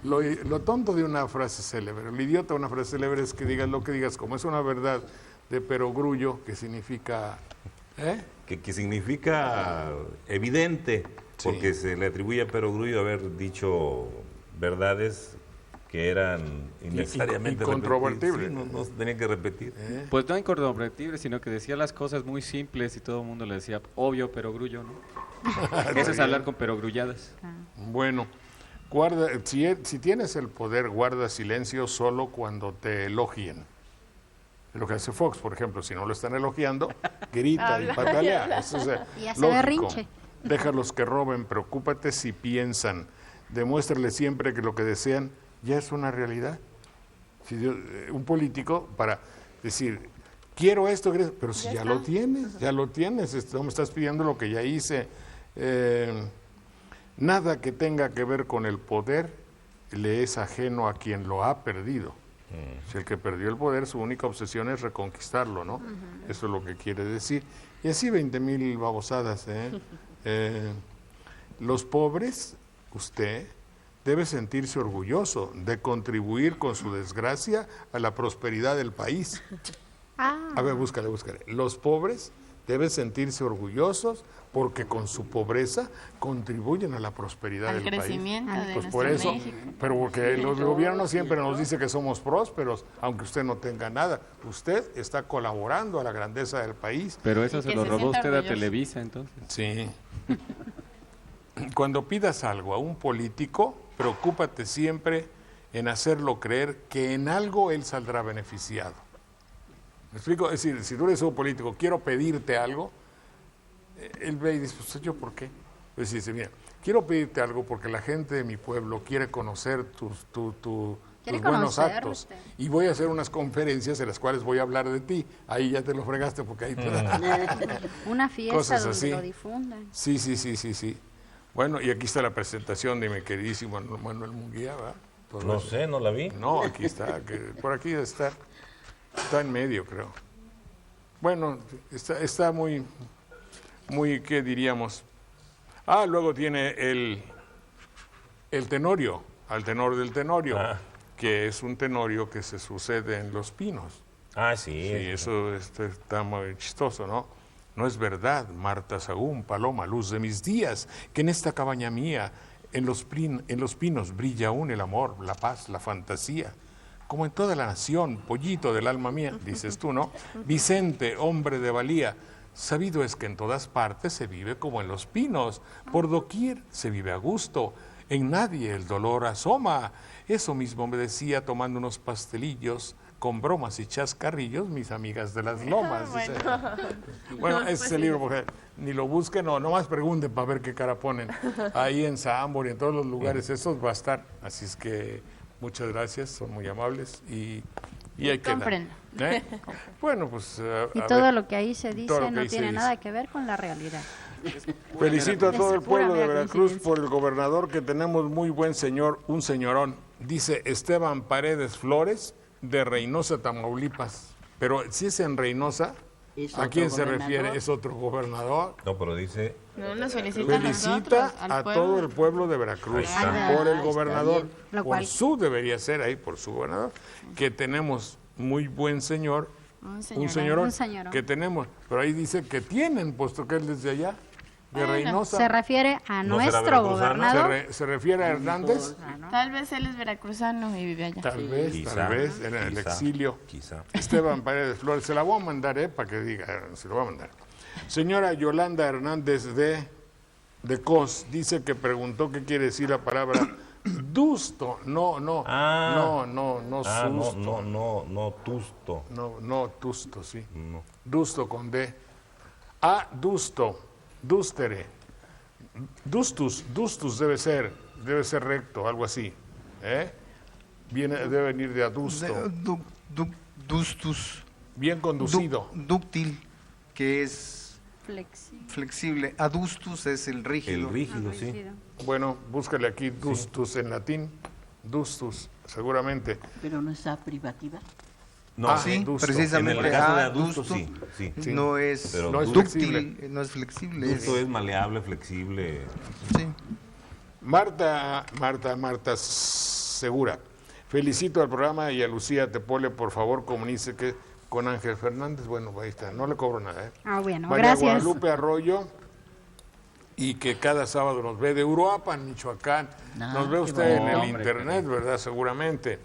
Lo tonto de una frase célebre, lo idiota de una frase célebre es que digas lo que digas, como es una verdad de perogrullo, que significa... Que significa evidente, Sí. porque se le atribuye a Perogrullo haber dicho verdades que eran innecesariamente incontrovertibles. Sí, no se tenían que repetir. Pues no incontrovertible, sino que decía las cosas muy simples y todo el mundo le decía, obvio, pero grullo, ¿no? Eso es hablar con perogrulladas. Bueno, si tienes el poder, guarda silencio solo cuando te elogien. Es lo que hace Fox, por ejemplo, si no lo están elogiando, grita y patalea. Eso es Y hace lógico. berrinche. Déjalos que roben, preocúpate si piensan. Demuéstrales siempre que lo que desean ya es una realidad. Un político para decir, quiero esto, pero si ya lo tienes, no me estás pidiendo lo que ya hice. Nada que tenga que ver con el poder le es ajeno a quien lo ha perdido. Si el que perdió el poder, su única obsesión es reconquistarlo, ¿no? Eso es lo que quiere decir. Y así 20,000 babosadas, Los pobres, usted debe sentirse orgulloso de contribuir con su desgracia a la prosperidad del país. A ver, búscale. Los pobres deben sentirse orgullosos porque con su pobreza contribuyen a la prosperidad del país. Al crecimiento de Pues por nuestro eso, México. pero porque los gobiernos siempre nos dicen que somos prósperos, aunque usted no tenga nada. Usted está colaborando a la grandeza del país. Pero eso Y se que lo se robó sienta usted a orgulloso. Televisa, entonces. Sí. Cuando pidas algo a un político, preocúpate siempre en hacerlo creer que en algo él saldrá beneficiado. ¿Me explico? Es decir, si tú eres un político, quiero pedirte algo, él ve y dice, pues yo, ¿por qué? Pues dice, mira, quiero pedirte algo porque la gente de mi pueblo quiere conocer tus buenos actos. Y voy a hacer unas conferencias en las cuales voy a hablar de ti. Ahí ya te lo fregaste porque ahí te Una fiesta cosas donde así. lo difundan. Sí. Bueno, y aquí está la presentación de mi queridísimo Manuel Munguía, ¿verdad? No sé, no la vi. No, aquí está, por aquí debe estar. Está en medio, creo. Bueno, está muy, ¿qué diríamos? Luego tiene el tenorio, al tenor del tenorio, que es un tenorio que se sucede en Los Pinos. Sí. Sí, eso está muy chistoso, ¿no? No es verdad, Marta Sagún, paloma, luz de mis días, que en esta cabaña mía, en los pinos, brilla aún el amor, la paz, la fantasía. Como en toda la nación, pollito del alma mía, dices tú, ¿no? Vicente, hombre de valía, sabido es que en todas partes se vive como en los pinos, por doquier se vive a gusto, en nadie el dolor asoma. Eso mismo me decía tomando unos pastelillos, con bromas y chascarrillos, mis amigas de las lomas. Bueno, ese es el libro, porque ni lo busquen, nomás pregunten para ver qué cara ponen. Ahí en Sambor y en todos los lugares, eso va a estar. Así es que muchas gracias, son muy amables y hay que Comprendo. Bueno, pues... Y todo lo que ahí se dice no tiene nada dice. que ver con la realidad. Felicito a todo el Pura pueblo de mera Veracruz coincidencia. por el gobernador que tenemos muy buen señor, un señorón. Dice Esteban Paredes Flores de Reynosa, Tamaulipas. Pero si es en Reynosa, Es ¿a otro quién se gobernador. refiere? ¿Es otro gobernador? No, pero dice... No, nos felicita a Felicita nosotros, al a pueblo. todo el pueblo de Veracruz Ahí está. por el Está gobernador, bien. Lo por cual- su debería ser ahí, por su gobernador, que tenemos muy buen señor, Un señorón, señorón. que tenemos, pero ahí dice que tienen, puesto que él desde allá, de Bueno, Reynosa. Se refiere a ¿No será nuestro veracruzano? gobernador. Se refiere a Hernández, Tal vez él es veracruzano y vive allá. tal Quizá, vez, en el quizá, exilio. Quizá. Esteban Paredes Flores, se la voy a mandar, para que diga, se lo voy a mandar. Señora Yolanda Hernández de COS, dice que preguntó qué quiere decir la palabra dusto, no susto. No, tusto. No, tusto, sí. No. Dusto con D. Dusto, dustere. Dustus debe ser recto, algo así. Debe venir de adusto. Dustus. Bien conducido. Dúctil, que es Flexible. flexible. Adustus es el rígido. El rígido, sí. Bueno, búscale aquí dustus en latín. Dustus, seguramente. Pero no está privativa. No, Sí, dusto. precisamente. En el caso de adusto adusto, sí. No es, Pero no es dúctil, flexible. no es flexible. Dusto es maleable, flexible. Sí. Marta Segura. Felicito al programa y a Lucía Tepole, por favor, comuníquese que con Ángel Fernández. Bueno, ahí está, no le cobro nada. Bueno, María gracias. Guadalupe Arroyo y que cada sábado nos ve de Uruapan, Michoacán. Nos ve usted en el internet, ¿verdad? Seguramente.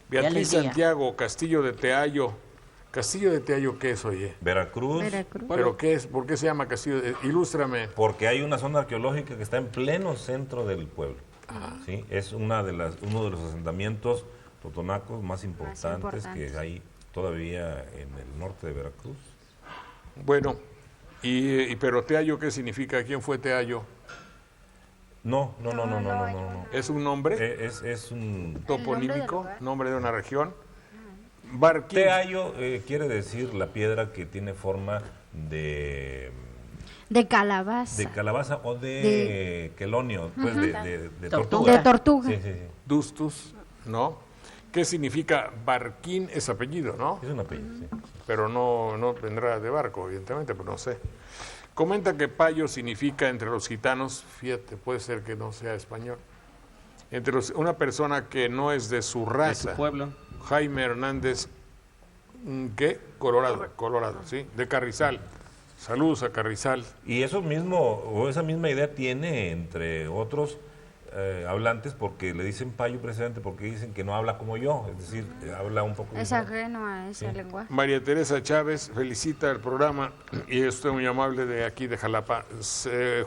Beatriz Santiago, Castillo de Teayo. ¿Castillo de Teayo qué es, oye? Veracruz. ¿Pero qué es? ¿Por qué se llama Castillo de Ilústrame. Porque hay una zona arqueológica que está en pleno centro del pueblo. ¿Sí? Es uno de los asentamientos totonacos más importantes que hay todavía en el norte de Veracruz. Bueno, pero Teayo, ¿qué significa? ¿Quién fue Teayo? No. ¿Es un nombre? Es un toponímico, nombre de una región. Barquín. Teayo quiere decir la piedra que tiene forma de calabaza. De calabaza o de quelonio, pues de tortuga. De tortuga. Sí. Dustus, ¿no? ¿Qué significa? Barquín es apellido, ¿no? Es un apellido, sí. Pero no vendrá de barco, evidentemente, pero no sé. Comenta que payo significa entre los gitanos, fíjate, puede ser que no sea español, una persona que no es de su raza. De su pueblo. Jaime Hernández, ¿qué? Colorado, sí, de Carrizal. Saludos a Carrizal. Y eso mismo, o esa misma idea tiene entre otros hablantes, porque le dicen payo precisamente porque dicen que no habla como yo, es decir, habla un poco... Es ajeno a ese lenguaje. María Teresa Chávez felicita el programa y es usted muy amable de aquí de Jalapa.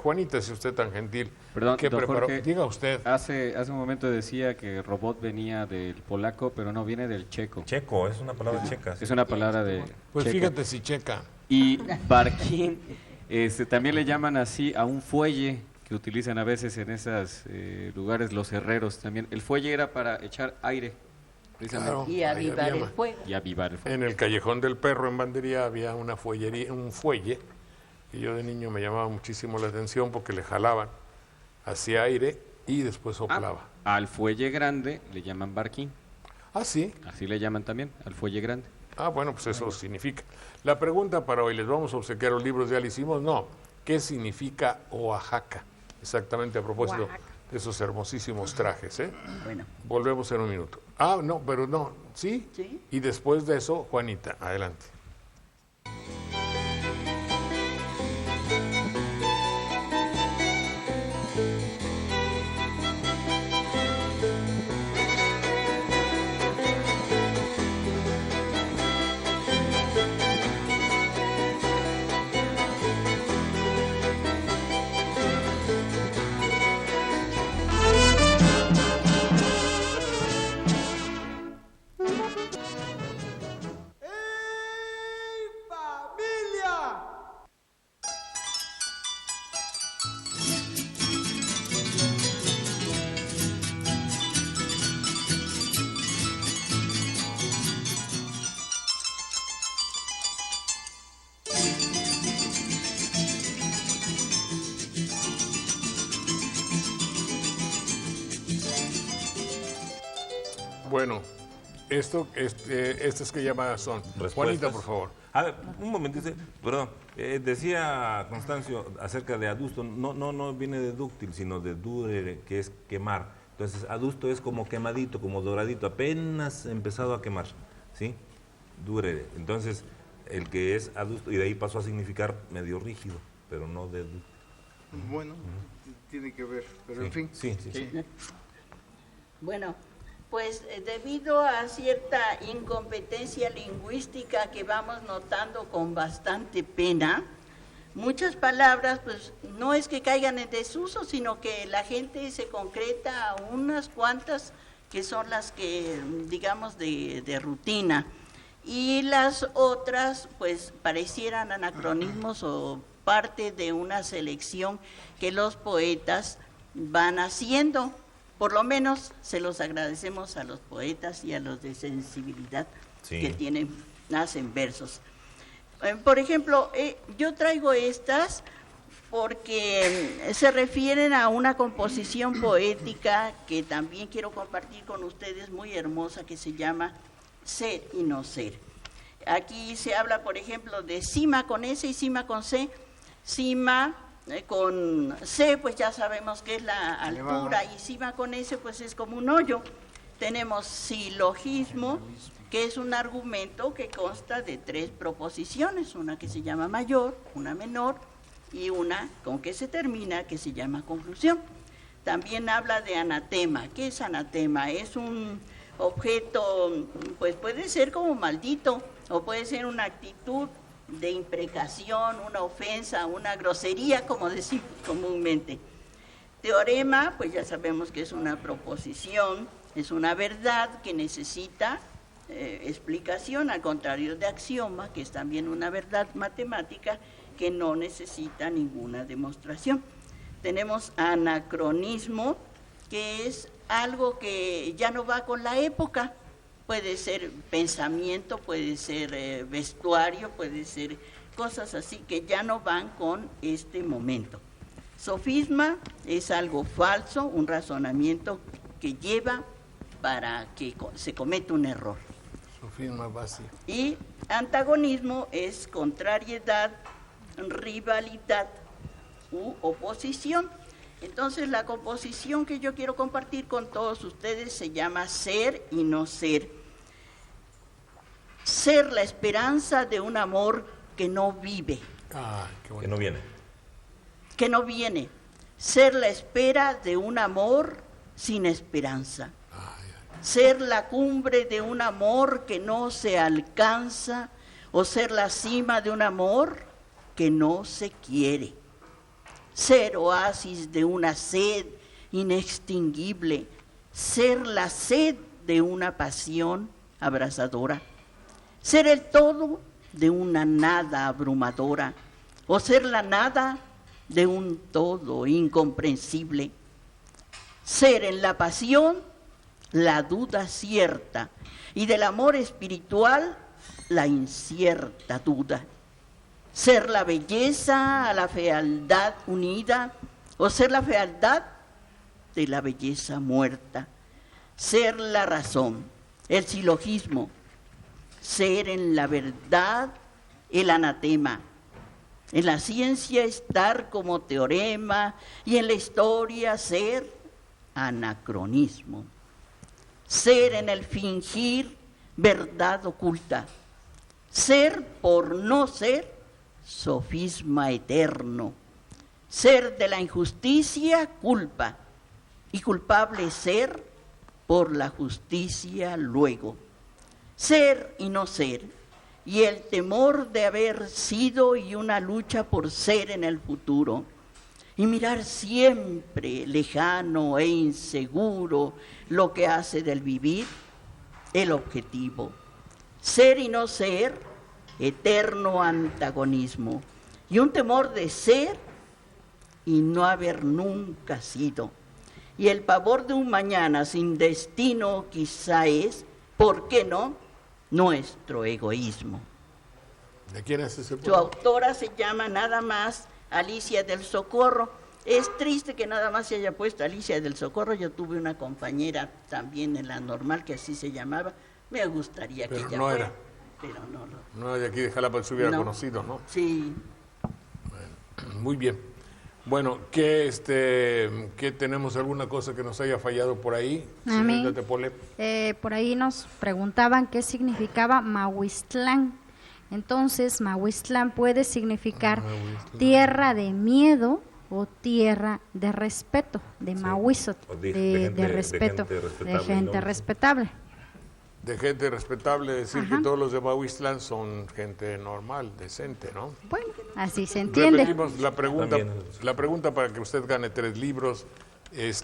Juanita, si usted tan gentil, perdón, ¿qué preparó? Jorge, diga usted. Hace un momento decía que robot venía del polaco, pero no, viene del checo. Checo, es una palabra checa. Es una palabra de Pues checa. fíjate si checa. Y barquín, también le llaman así a un fuelle que utilizan a veces en esos lugares los herreros también. El fuelle era para echar aire, precisamente. Claro, y avivar el fuego. Y avivar el fuego. En el Callejón del Perro en Bandería había un fuelle, y yo de niño me llamaba muchísimo la atención porque le jalaban, hacía aire y después soplaba. Al fuelle grande le llaman barquín. Ah, sí. Así le llaman también, al fuelle grande. Ah, bueno, pues eso significa. La pregunta para hoy, ¿les vamos a obsequiar los libros? Ya lo hicimos, no. ¿Qué significa Oaxaca? Exactamente a propósito de esos hermosísimos trajes, ¿eh? Bueno. Volvemos en un minuto. Ah, no, pero no, ¿sí? Sí. Y después de eso, Juanita, adelante. Bueno, estas que llamadas son. Respuestas. Juanita, por favor. A ver, un momento, perdón. Decía Constancio acerca de adusto, no viene de dúctil, sino de durere, que es quemar. Entonces, adusto es como quemadito, como doradito, apenas empezado a quemar, ¿sí? Durere. Entonces, el que es adusto, y de ahí pasó a significar medio rígido, pero no de dúctil. Bueno, tiene que ver, pero Sí, en fin. sí. Bueno, pues debido a cierta incompetencia lingüística que vamos notando con bastante pena, muchas palabras pues no es que caigan en desuso, sino que la gente se concreta a unas cuantas que son las que digamos de rutina, y las otras pues parecieran anacronismos o parte de una selección que los poetas van haciendo. Por lo menos se los agradecemos a los poetas y a los de sensibilidad que hacen versos. Por ejemplo, yo traigo estas porque se refieren a una composición poética que también quiero compartir con ustedes, muy hermosa, que se llama Ser y no ser. Aquí se habla, por ejemplo, de cima con S y cima con C. Cima con C, pues ya sabemos que es la altura, y cima con S, pues es como un hoyo. Tenemos silogismo, que es un argumento que consta de 3 proposiciones, una que se llama mayor, una menor y una con que se termina, que se llama conclusión. También habla de anatema. ¿Qué es anatema? Es un objeto, pues puede ser como maldito, o puede ser una actitud de imprecación, una ofensa, una grosería, como decimos comúnmente. Teorema, pues ya sabemos que es una proposición, es una verdad que necesita explicación, al contrario de axioma, que es también una verdad matemática que no necesita ninguna demostración. Tenemos anacronismo, que es algo que ya no va con la época. Puede ser pensamiento, puede ser vestuario, puede ser cosas así que ya no van con este momento. Sofisma es algo falso, un razonamiento que lleva para que se cometa un error. Sofisma vacío. Y antagonismo es contrariedad, rivalidad u oposición. Entonces la composición que yo quiero compartir con todos ustedes se llama ser y no ser. Ser la esperanza de un amor que no vive. Qué bueno. Que no viene. Que no viene. Ser la espera de un amor sin esperanza. Ser la cumbre de un amor que no se alcanza, o ser la cima de un amor que no se quiere. Ser oasis de una sed inextinguible, ser la sed de una pasión abrasadora, ser el todo de una nada abrumadora, o ser la nada de un todo incomprensible. Ser en la pasión la duda cierta, y del amor espiritual la incierta duda. Ser la belleza a la fealdad unida, o ser la fealdad de la belleza muerta. Ser la razón, el silogismo, ser en la verdad el anatema. En la ciencia estar como teorema, y en la historia ser anacronismo. Ser en el fingir verdad oculta. Ser por no ser sofisma eterno. Ser de la injusticia culpa, y culpable ser por la justicia luego. Ser y no ser, y el temor de haber sido, y una lucha por ser en el futuro. Y mirar siempre lejano e inseguro lo que hace del vivir el objetivo. Ser y no ser, eterno antagonismo, y un temor de ser y no haber nunca sido. Y el pavor de un mañana sin destino quizá es, ¿por qué no?, nuestro egoísmo. ¿De quién es ese poema? Su autora se llama nada más Alicia del Socorro. Es triste que nada más se haya puesto Alicia del Socorro. Yo tuve una compañera también en la normal que así se llamaba. Me gustaría que ella no fuera, era. pero no lo. No, de aquí de Jalapa se hubiera No. conocido, ¿no? Sí. Bueno, muy bien. Bueno, ¿qué tenemos alguna cosa que nos haya fallado por ahí? A mí, Señorita Tepole. por ahí nos preguntaban qué significaba Mahuistlán. Entonces, Mahuistlán puede significar tierra de miedo o tierra de respeto, de Mahuizot, O de respeto, de gente respetable. De gente respetable, decir Ajá. que todos los de Mahuistlán son gente normal, decente, ¿no? Bueno, así se entiende. Repetimos la pregunta. También. La pregunta para que usted gane 3 libros es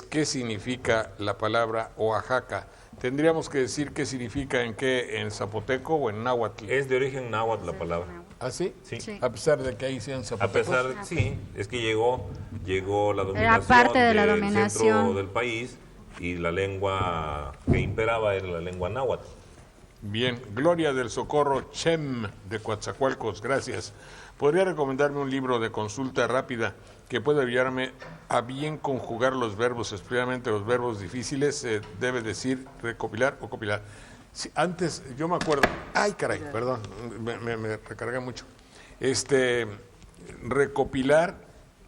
¿qué significa la palabra Oaxaca? Tendríamos que decir qué significa en zapoteco o en náhuatl. Es de origen náhuatl la palabra. ¿Ah, sí? Sí. Sí. A pesar de que ahí sean A zapotecos. pesar de, sí, es que llegó la dominación Era parte de la del dominación. centro del país, y la lengua que imperaba era la lengua náhuatl. Bien, Gloria del Socorro Chem de Coatzacoalcos, gracias. ¿Podría recomendarme un libro de consulta rápida que pueda ayudarme a bien conjugar los verbos, especialmente los verbos difíciles? Debe decir recopilar o copilar. Sí, antes, yo me acuerdo, ay caray, perdón, me recargué mucho. Recopilar,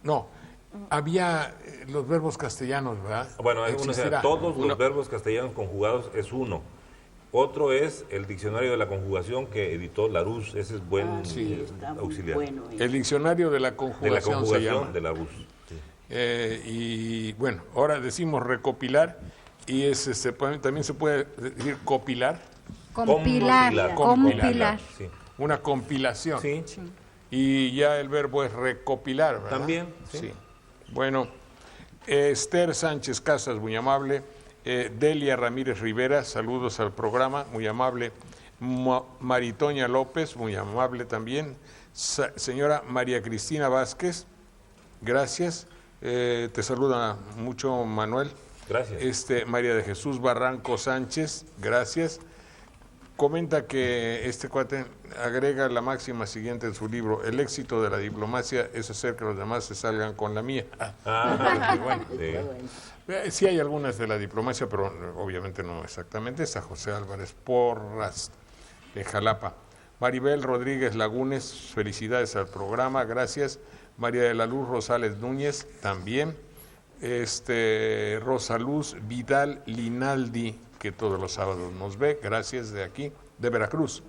no, había los verbos castellanos, ¿verdad? Bueno, Existirá. todos los verbos castellanos conjugados es uno. Otro es el diccionario de la conjugación que editó Larousse, ese es buen auxiliar. Bueno, El diccionario de la conjugación, se llama. De Larousse. Sí. Y bueno, ahora decimos recopilar y también se puede decir copilar. Compilar. Sí. Una compilación. Sí. Y ya el verbo es recopilar, ¿verdad? También, Sí. sí. Bueno, Esther Sánchez Casas, muy amable. Delia Ramírez Rivera, saludos al programa, muy amable. Maritoña López, muy amable también. Señora María Cristina Vázquez, gracias. Te saluda mucho Manuel. Gracias. María de Jesús Barranco Sánchez, gracias. Comenta que este cuate agrega la máxima siguiente en su libro: el éxito de la diplomacia es hacer que los demás se salgan con la mía. Bueno, sí. Sí hay algunas de la diplomacia, pero obviamente no exactamente. Está José Álvarez Porras, de Jalapa. Maribel Rodríguez Lagunes, felicidades al programa, gracias. María de la Luz Rosales Núñez, también. Rosaluz Vidal Linaldi, que todos los sábados nos ve, gracias, de aquí, de Veracruz.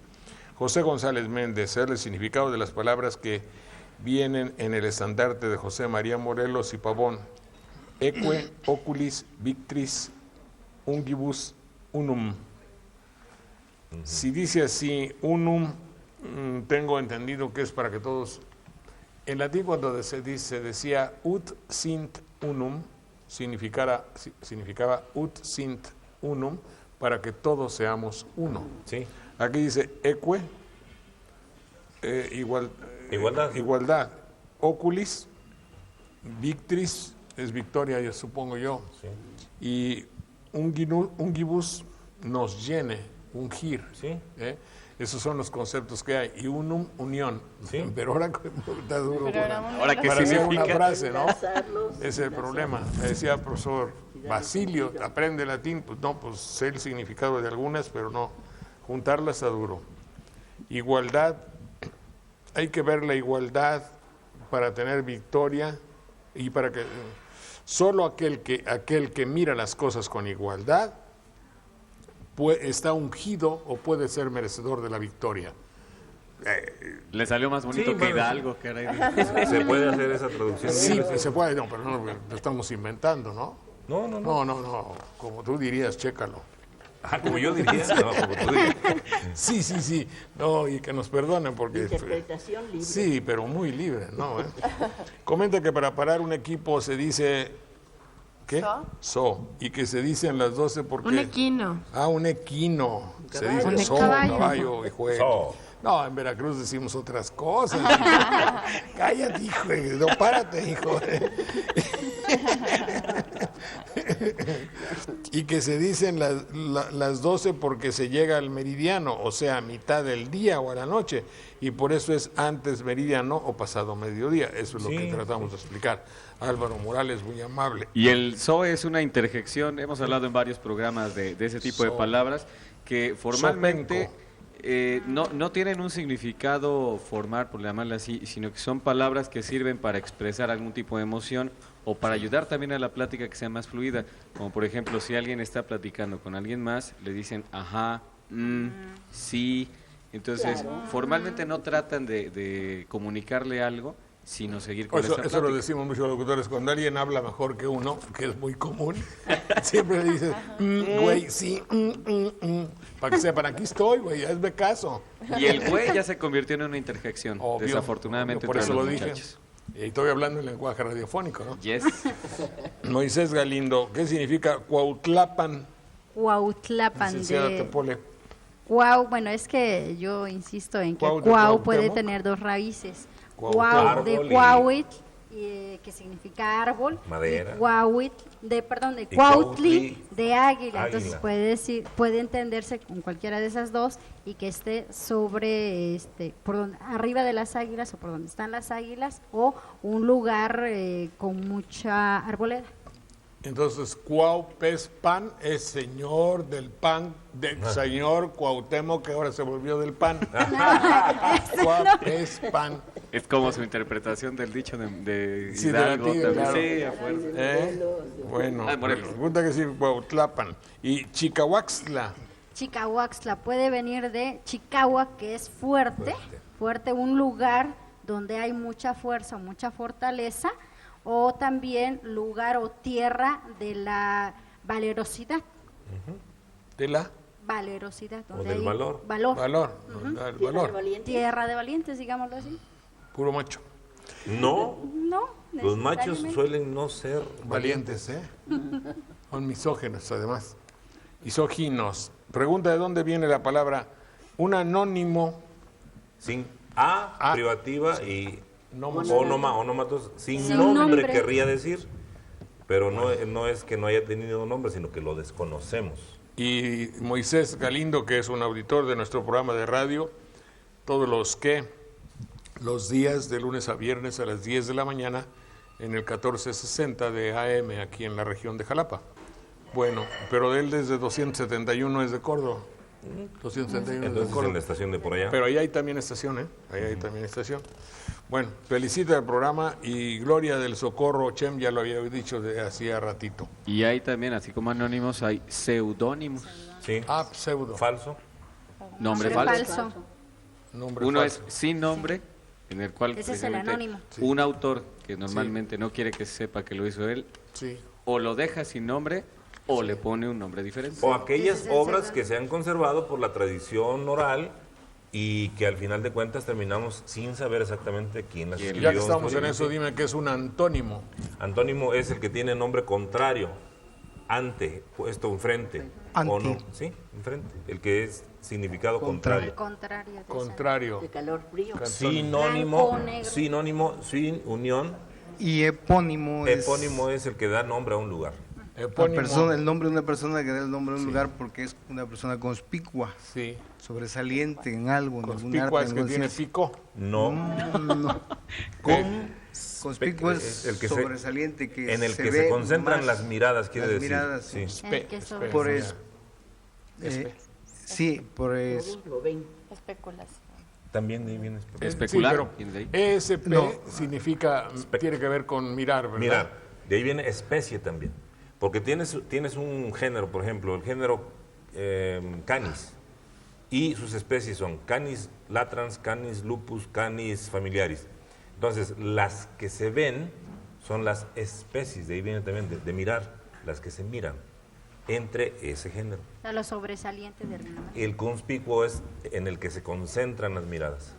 José González Méndez, el significado de las palabras que vienen en el estandarte de José María Morelos y Pavón: eque, oculis, victris, ungibus, unum. Si dice así, unum, tengo entendido que es para que todos... En latín, cuando se decía ut sint unum, significaba ut sint unum, para que todos seamos uno. Sí. Aquí dice eque, igualdad. Oculis, victris, es victoria, yo supongo yo. Sí. Y ungibus, nos llene, ungir. Sí. Esos son los conceptos que hay. Y unum, unión. Sí. Pero ahora está duro. Ahora que para hacer significa una frase, ¿no? Enlazarlos. Ese es el problema. Me decía el profesor Basilio, aprende latín. Pues no, pues sé el significado de algunas, pero no. Juntarlas está duro. Igualdad. Hay que ver la igualdad para tener victoria y para que solo aquel que mira las cosas con igualdad está ungido o puede ser merecedor de la victoria. Le salió más bonito que Hidalgo, que era... ¿Se puede hacer esa traducción? Sí, se puede, no, pero no lo estamos inventando, ¿no? No, como tú dirías, chécalo. Como yo diría, no, como tú dirías. Sí, no, y que nos perdonen porque... Interpretación libre. Sí, pero muy libre, ¿no? Comenta que para parar un equipo se dice... ¿Qué? So. Y que se dicen las 12 porque... Un equino. Un equino. Se dice Un so, caballo y juego. So. No, en Veracruz decimos otras cosas. Cállate, hijo. No, párate, hijo. Y que se dicen las 12 porque se llega al meridiano, o sea, a mitad del día o a la noche, y por eso es antes meridiano o pasado mediodía. Eso es lo que tratamos de explicar. Álvaro Morales, muy amable. Y el so es una interjección, hemos hablado en varios programas de ese tipo de palabras, que formalmente no tienen un significado formal, por llamarle así, sino que son palabras que sirven para expresar algún tipo de emoción o para ayudar también a la plática que sea más fluida. Como por ejemplo, si alguien está platicando con alguien más, le dicen ajá, sí. Entonces, formalmente no tratan de comunicarle algo, sino seguir con esa Eso lo decimos muchos locutores. Cuando alguien habla mejor que uno, que es muy común, siempre le dices, güey, sí, para que sepan, aquí estoy, güey, hazme caso. Y el güey ya se convirtió en una interjección, Obvio, desafortunadamente. por eso entre lo los dije. muchachos. Y estoy hablando en lenguaje radiofónico, ¿no? Yes. Moisés Galindo, ¿qué significa Cuautlapan? Cuautlapan Licenciada de... Tepole. Cuau, bueno, es que yo insisto en que Cuau de cuau puede Cuauhtémoc. tener dos raíces. Cuauhtémoc. Cuau de Árbol y- cuauitl, que significa árbol. Madera. Y cuauitl, de Y cuautli, cuautli, de águila. Entonces águila. puede entenderse con cualquiera de esas dos y que esté sobre, arriba de las águilas o por donde están las águilas o un lugar con mucha arboleda. Entonces, Cuaupespan es señor del pan, señor Cuauhtémoc, que ahora se volvió del pan. Cuaupespan. Es como su interpretación del dicho de Sí, de la Hidalgo. tigre, también. claro. Sí, a fuerza. Bueno, Morelos. pregunta que sí, Cuautlapan. Y Chicahuaxtla, Chicahuaxtla puede venir de Chicahua, que es fuerte, un lugar donde hay mucha fuerza, mucha fortaleza, o también lugar o tierra de la valerosidad. ¿De la? Valerosidad, O donde del hay valor. Valor. El valor. Tierra de valientes, digámoslo así. Puro macho. No, No, los machos necesariamente. suelen no ser Valientes, ¿eh? Son misógenos, además. Misóginos. Pregunta de dónde viene la palabra un anónimo. sin A, A. privativa y Nómatos. onómatos, sin Sin nombre, nombre. querría decir, pero no es que no haya tenido nombre, sino que lo desconocemos. Y Moisés Galindo, que es un auditor de nuestro programa de radio, todos los días de lunes a viernes a las 10 de la mañana en el 1460 de AM aquí en la región de Jalapa. Bueno, pero él desde 271 es de Córdoba. 271 es de Entonces en Córdoba. la estación de por allá. Pero ahí hay también estación, ¿eh? Ahí hay también estación. Bueno, felicita el programa y Gloria del Socorro, Chem, ya lo había dicho de hacía ratito. Y hay también, así como anónimos, hay seudónimos, Sí, Pseudo. falso. nombre falso. Nombre Uno falso. es sin nombre, en el cual Ese es el precisamente anónimo. un autor que normalmente no quiere que se sepa que lo hizo él, Sí. o lo deja sin nombre o le pone un nombre diferente. O aquellas Ese es el obras segundo. que se han conservado por la tradición oral y que al final de cuentas terminamos sin saber exactamente quién las escribió. Ya que estamos en eso, dime qué es un antónimo. Antónimo es el que tiene nombre contrario, ante, puesto enfrente. Ante. ¿O no? Sí, enfrente. El que es significado Al contrario. contrario. de esa. Contrario. De calor frío. Sinónimo, Blanco, negro. sinónimo, sin unión. Y epónimo es Epónimo es el que da nombre a un lugar. Epónimo. el nombre de una persona que da el nombre a un lugar porque es una persona conspicua, Sí. sobresaliente en algo, en algún Conspicua arte, es en que algún tiene ciencia. pico. No. No. Conspicua es el que sobresaliente, que en el se que ve se concentran más las miradas, quiere las decir. miradas, Sí. El que sobre- por eso. Sí, por eso. Lo ven. Especulación. También de ahí viene Especular. Sí, ¿Quién de ahí? pero ESP No. significa, tiene que ver con mirar, ¿verdad? Mirar, de ahí viene especie también. Porque tienes un género, por ejemplo, el género Canis. Y sus especies son Canis latrans, Canis lupus, Canis familiaris. Entonces, las que se ven son las especies, de ahí viene también de mirar, las que se miran entre ese género. O sea, lo sobresaliente del nombre. El conspicuo es en el que se concentran las miradas.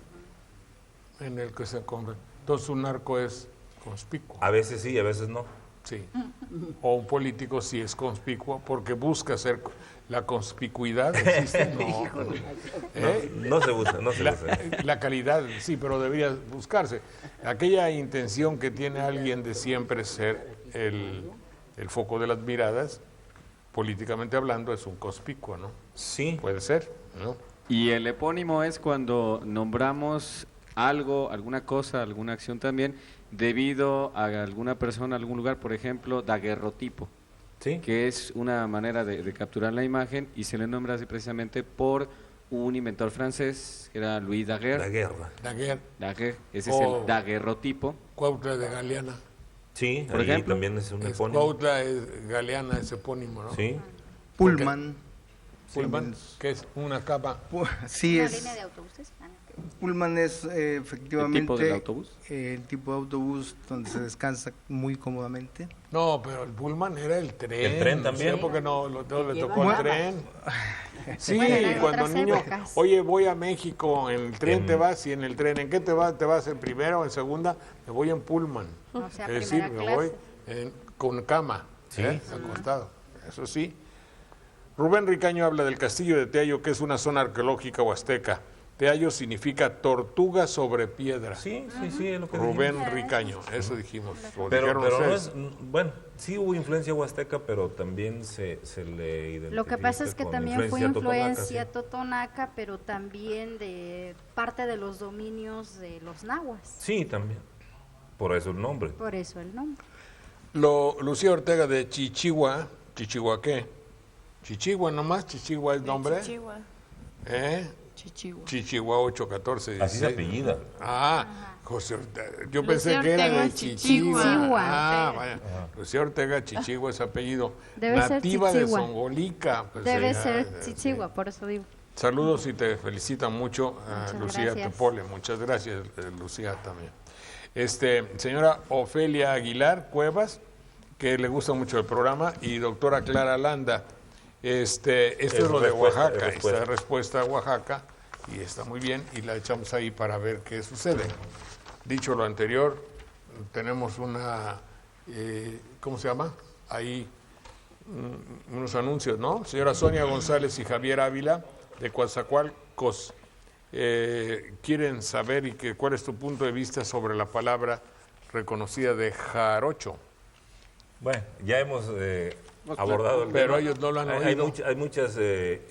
En el que se compra. Entonces un narco es conspicuo. A veces sí, a veces no. Sí. O un político sí es conspicuo porque busca ser la conspicuidad. ¿Existe? No. ¿Eh? No se usa, no se usa. La calidad, sí, pero debería buscarse. Aquella intención que tiene alguien de siempre ser el foco de las miradas, políticamente hablando, es un conspicuo, ¿no? Sí. Puede ser, ¿no? Y el epónimo es cuando nombramos algo, alguna cosa, alguna acción también, debido a alguna persona, algún lugar, por ejemplo, daguerrotipo, Sí. que es una manera de capturar la imagen y se le nombra así precisamente por un inventor francés, que era Louis La Daguerre. guerra. Daguerre, ese es Oh. el daguerrotipo. Cuautla de Galeana. Sí, Por ahí ejemplo, también es un Es epónimo. Cuautla es Galeana, es epónimo, ¿no? Sí. Pullman. Pullman, que es una capa. Sí, ¿Una es. línea de autobuses? Ah, no. Pullman es efectivamente ¿El tipo del autobús? el tipo de autobús donde se descansa muy cómodamente. No, pero el Pullman era el tren. El tren también. No sé porque no le tocó el Bueno. tren. Sí, Bueno, eran cuando otras niño, épocas. oye, voy a México, en el tren En- te vas y en el tren, ¿en qué te vas? ¿Te vas en primera o en segunda? Me voy en Pullman. O sea, Es decir, primera me voy clase. con cama, Sí. acostado. Eso sí. Rubén Ricaño habla del castillo de Teayo, que es una zona arqueológica huasteca. Teayo significa tortuga sobre piedra. Sí, sí, sí, es lo que Rubén dijimos. Ricaño, eso dijimos. o Pero dijeron no ustedes. es, bueno, sí hubo influencia huasteca, pero también se le identifica Lo que pasa es que con también fue totonaca, influencia sí. totonaca, pero también de parte de los dominios de los nahuas. Sí, también. Por eso el nombre. Por eso el nombre. Lucía Ortega de Chichigua, ¿Chichigua qué? Chichigua nomás, Chichigua es nombre. Chichigua. ¿Eh? Chichigua 814. Así se apellida. José Ortega. Yo pensé que era de Chichigua. Vaya. José Ortega Chichigua es apellido. Debe nativa ser de Zongolica. Pues, debe ser Chichigua, por eso digo. Saludos y te felicitan mucho a Lucía gracias. Tepole. Muchas gracias, Lucía también. Señora Ofelia Aguilar Cuevas, que le gusta mucho el programa, y doctora Clara Landa. Esto es lo de Oaxaca, esta respuesta a Oaxaca, y está muy bien, y la echamos ahí para ver qué sucede. Dicho lo anterior, tenemos una, ¿cómo se llama? Ahí unos anuncios, ¿no? Señora Sonia González y Javier Ávila, de Coatzacoalcos, quieren saber cuál es tu punto de vista sobre la palabra reconocida de jarocho. Bueno, ya hemos abordado el tema. Pero ellos no lo han oído. Hay muchas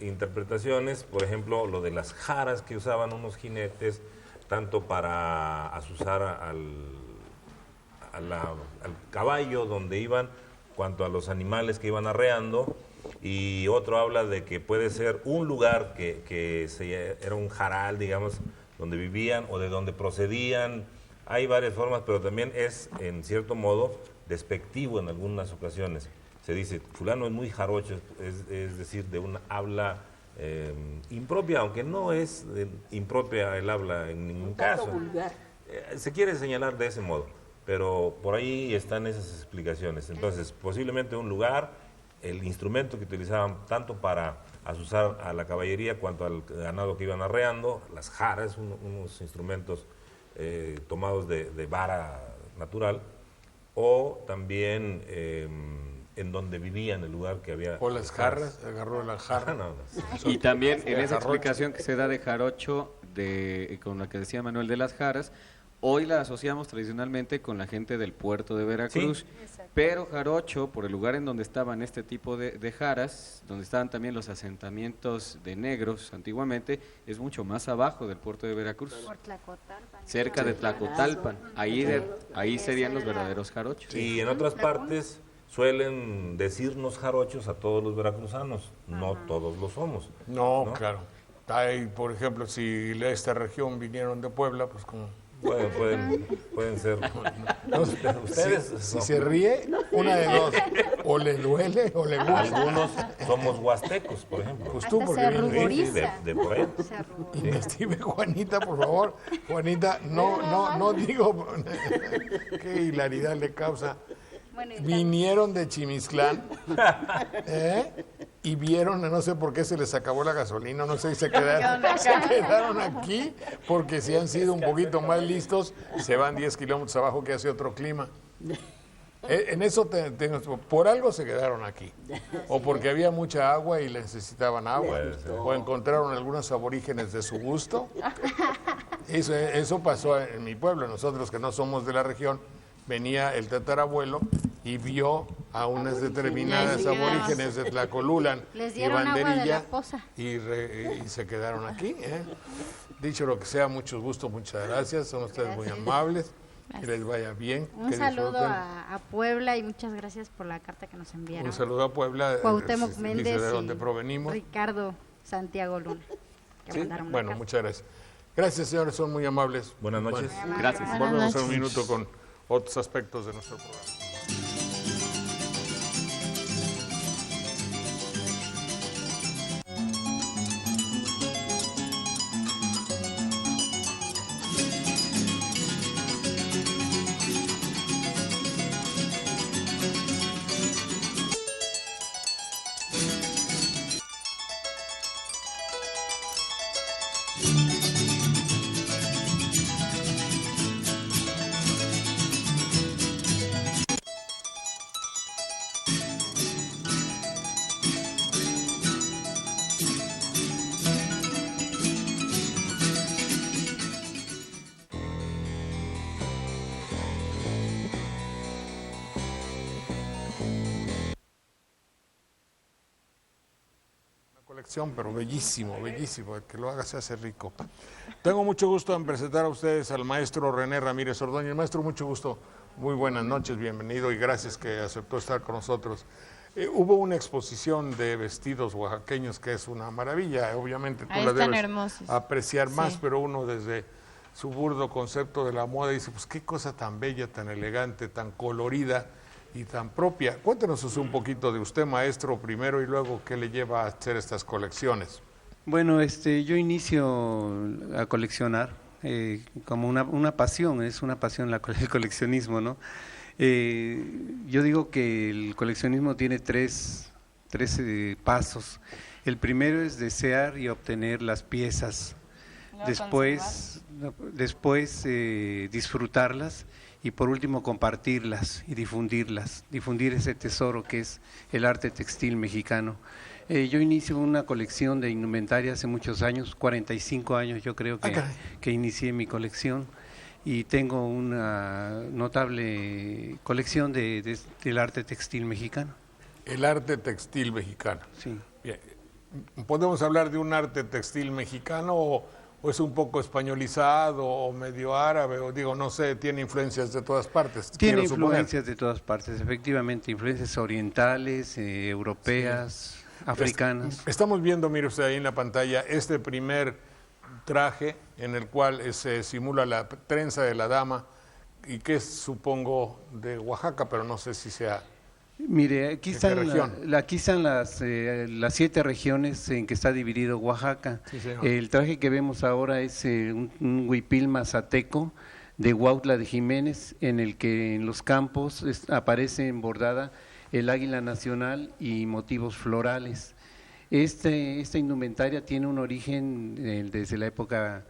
interpretaciones, por ejemplo, lo de las jaras que usaban unos jinetes, tanto para azuzar al caballo donde iban, cuanto a los animales que iban arreando, y otro habla de que puede ser un lugar que era un jaral, digamos, donde vivían o de donde procedían. Hay varias formas, pero también es, en cierto modo, despectivo en algunas ocasiones. Se dice, fulano es muy jarocho, es decir, de una habla impropia, aunque no es impropia el habla en ningún caso. Vulgar. Se quiere señalar de ese modo, pero por ahí están esas explicaciones. Entonces, posiblemente un lugar, el instrumento que utilizaban tanto para azuzar a la caballería cuanto al ganado que iban arreando, las jaras, unos instrumentos tomados de vara natural, o también en donde vivían, el lugar que había. O las jarras, agarró la jarra. Y también en esa explicación que se da de jarocho, con la que decía Manuel de las Jaras, hoy la asociamos tradicionalmente con la gente del puerto de Veracruz, sí. Pero jarocho, por el lugar en donde estaban este tipo de jaras, donde estaban también los asentamientos de negros antiguamente, es mucho más abajo del puerto de Veracruz. Por Tlacotalpan. Cerca de Tlacotalpan, ahí serían los verdaderos jarochos. Y en otras partes suelen decirnos jarochos a todos los veracruzanos, no todos lo somos. No, claro. Hay, por ejemplo, si de esta región vinieron de Puebla, pues como... Bueno, pueden ser. Ustedes, si se ríe, una de dos, o le duele o le gusta. Algunos somos huastecos, por ejemplo. Pues tú, porque vienes de por ahí. Investigue, Juanita, por favor. Juanita, no digo qué hilaridad le causa. Vinieron de Chimixtlán y vieron, no sé por qué se les acabó la gasolina, no sé si se quedaron aquí, porque si han sido un poquito más listos, se van 10 kilómetros abajo que hace otro clima. En eso por algo se quedaron aquí, o porque había mucha agua y necesitaban agua, o encontraron algunos aborígenes de su gusto. Eso pasó en mi pueblo. Nosotros que no somos de la región, venía el tatarabuelo y vio a unas determinadas aborígenes de Tlacolulan y Banderilla y se quedaron aquí. Dicho lo que sea, mucho gusto, muchas gracias, son ustedes muy amables, que les vaya bien. Un saludo a Puebla y muchas gracias por la carta que nos enviaron. Un saludo a Puebla, Cuauhtémoc Méndez de donde provenimos. Ricardo Santiago Luna. ¿Sí? Bueno, muchas gracias. Gracias, señores, son muy amables. Buenas noches. Gracias. Volvemos en un minuto con otros aspectos de nuestro programa. Pero bellísimo, bellísimo, el que lo haga se hace rico. Tengo mucho gusto en presentar a ustedes al maestro René Ramírez Ordóñez. Maestro, mucho gusto, muy buenas noches, bienvenido y gracias que aceptó estar con nosotros. Hubo una exposición de vestidos oaxaqueños que es una maravilla, obviamente tú Ahí la están debes hermosos. apreciar más, Sí. pero uno desde su burdo concepto de la moda dice, pues qué cosa tan bella, tan elegante, tan colorida y tan propia. Cuéntenos un poquito de usted, maestro, primero, y luego qué le lleva a hacer estas colecciones. Bueno, yo inicio a coleccionar como una pasión, es una pasión el coleccionismo, ¿no? Yo digo que el coleccionismo tiene tres pasos. El primero es desear y obtener las piezas, después disfrutarlas y por último compartirlas y difundir ese tesoro que es el arte textil mexicano. Yo inicio una colección de indumentaria hace muchos años, 45 años yo creo que inicié mi colección y tengo una notable colección del arte textil mexicano. El arte textil mexicano. Sí. Bien. ¿Podemos hablar de un arte textil mexicano o es un poco españolizado o medio árabe? O digo, no sé, tiene influencias de todas partes. Tiene influencias de todas partes, efectivamente, influencias orientales, europeas, africanas. Estamos viendo, mire usted ahí en la pantalla, este primer traje en el cual se simula la trenza de la dama y que es, supongo, de Oaxaca, pero no sé si sea... Mire, aquí están las 7 regiones en que está dividido Oaxaca. Sí, señor. El traje que vemos ahora es un huipil mazateco de Huautla de Jiménez, en el que en los campos aparece embordada el águila nacional y motivos florales. Esta indumentaria tiene un origen desde la época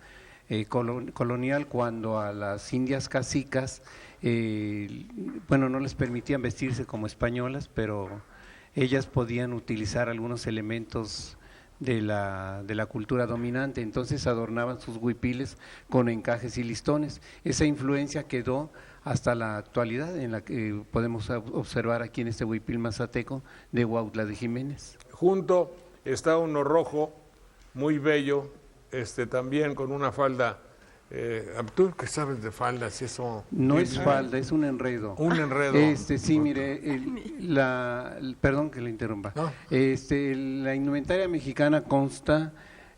colonial, cuando a las indias cacicas, no les permitían vestirse como españolas, pero ellas podían utilizar algunos elementos de la cultura dominante, entonces adornaban sus huipiles con encajes y listones. Esa influencia quedó hasta la actualidad, en la que podemos observar aquí en este huipil mazateco de Huautla de Jiménez. Junto está uno rojo, muy bello, también con una falda. ¿Tú qué sabes de faldas? Eso no es falda, es un enredo. Un enredo. Sí, mire, perdón que le interrumpa. No. La indumentaria mexicana consta,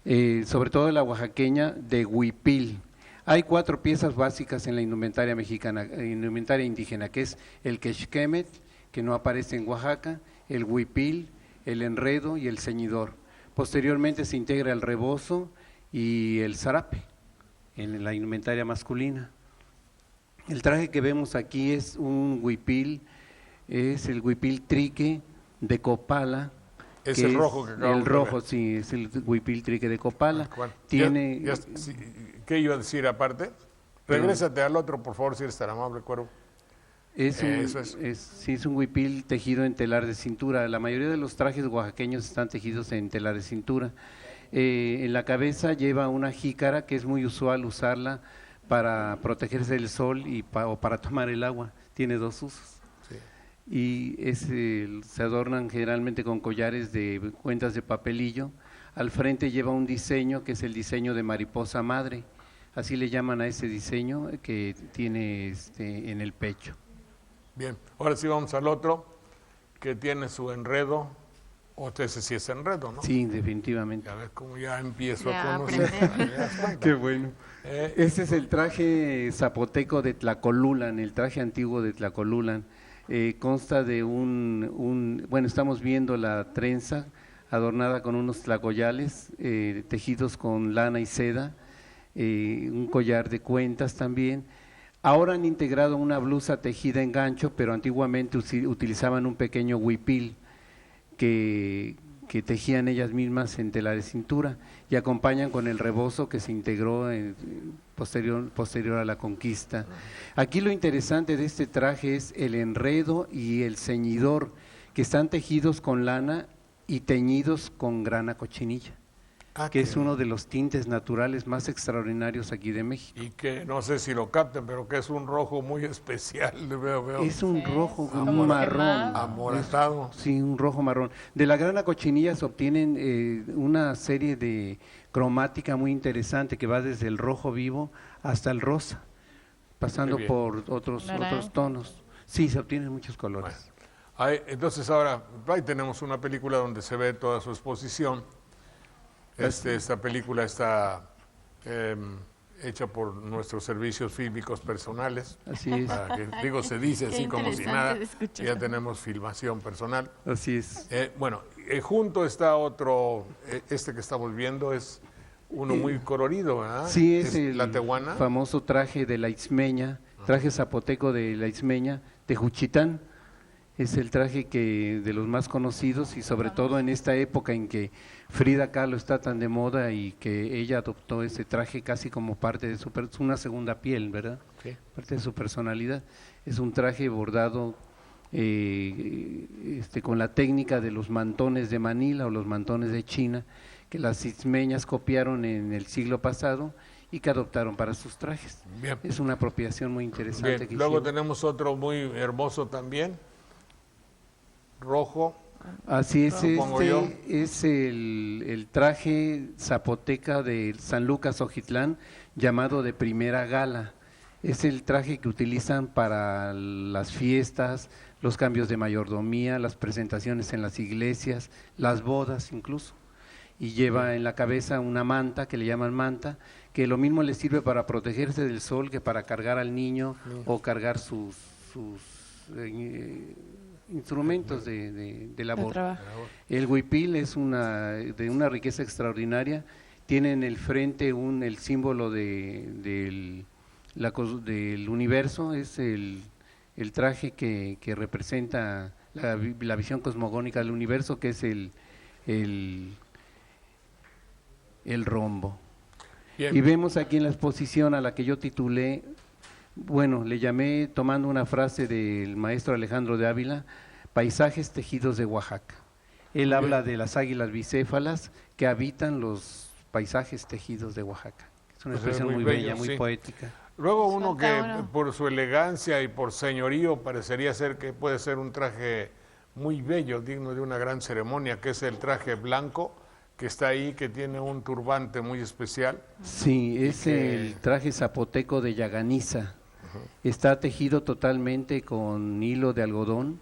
sobre todo de la oaxaqueña, de huipil. Hay 4 piezas básicas en la indumentaria mexicana, indumentaria indígena, que es el quexquemet, que no aparece en Oaxaca, el huipil, el enredo y el ceñidor. Posteriormente se integra el rebozo y el zarape en la indumentaria masculina. El traje que vemos aquí es un huipil, es el huipil trique de copala. Es el rojo que acabamos El de rojo, ver. sí, es el huipil trique de copala. Tiene... ¿Qué iba a decir aparte? Regrésate al otro, por favor, si eres tan amable, Cuervo. Es un huipil tejido en telar de cintura. La mayoría de los trajes oaxaqueños están tejidos en telar de cintura. En la cabeza lleva una jícara, que es muy usual usarla para protegerse del sol o para tomar el agua. Tiene 2 usos. Sí. Y se adornan generalmente con collares de cuentas de papelillo. Al frente lleva un diseño que es el diseño de mariposa madre. Así le llaman a ese diseño que tiene en el pecho. Bien, ahora sí vamos al otro, que tiene su enredo. Ese sí es enredo, ¿no? Sí, definitivamente. Ya ves cómo ya empiezo Ya a conocer. Qué bueno. Este es el traje zapoteco de Tlacolulan, el traje antiguo de Tlacolulan. Consta de estamos viendo la trenza adornada con unos tlacoyales tejidos con lana y seda, un collar de cuentas también. Ahora han integrado una blusa tejida en gancho, pero antiguamente utilizaban un pequeño huipil que tejían ellas mismas en tela de cintura y acompañan con el rebozo que se integró posterior a la conquista. Aquí lo interesante de este traje es el enredo y el ceñidor, que están tejidos con lana y teñidos con grana cochinilla, que es uno de los tintes naturales más extraordinarios aquí de México. Y que no sé si lo capten, pero que es un rojo muy especial, veo. Es un rojo como marrón. Amoratado. Sí, un rojo marrón. De la grana cochinilla se obtienen una serie de cromática muy interesante que va desde el rojo vivo hasta el rosa, pasando por otros tonos. Sí, se obtienen muchos colores. Bueno. Entonces ahora, ahí tenemos una película donde se ve toda su exposición. Esta película está hecha por nuestros servicios fílmicos personales. Así es. Digo, se dice así como si nada. Escuchar. Ya tenemos filmación personal. Así es. Bueno, junto está otro, que estamos viendo es uno muy colorido, ¿verdad? Sí, es el la tehuana. famoso traje de la Itzmeña, traje zapoteco de la Itzmeña, de Juchitán. Es el traje que de los más conocidos y sobre todo en esta época en que Frida Kahlo está tan de moda y que ella adoptó ese traje casi como parte de una segunda piel, ¿verdad? Sí. Parte de su personalidad. Es un traje bordado con la técnica de los mantones de Manila o los mantones de China, que las itzmeñas copiaron en el siglo pasado y que adoptaron para sus trajes. Bien. Es una apropiación muy interesante. Bien. Que Luego hicieron. tenemos otro muy hermoso también, rojo. Así es, Supongo yo. es el traje zapoteca de San Lucas Ojitlán, llamado de primera gala. Es el traje que utilizan para las fiestas, los cambios de mayordomía, las presentaciones en las iglesias, las bodas incluso. Y lleva en la cabeza una manta, que le llaman manta, que lo mismo le sirve para protegerse del sol que para cargar al niño o cargar sus instrumentos de labor. El huipil es de una riqueza extraordinaria. Tiene en el frente el símbolo del universo, es el traje que representa la visión cosmogónica del universo, que es el rombo. Bien. Y vemos aquí en la exposición a la que yo titulé, bueno, le llamé, tomando una frase del maestro Alejandro de Ávila, Paisajes tejidos de Oaxaca. Él habla de las águilas bicéfalas que habitan los paisajes tejidos de Oaxaca. Es una expresión muy bella, muy poética. Luego uno que por su elegancia y por señorío parecería ser que puede ser un traje muy bello, digno de una gran ceremonia, que es el traje blanco que está ahí, que tiene un turbante muy especial. Sí, es el traje zapoteco de Yaganiza. Está tejido totalmente con hilo de algodón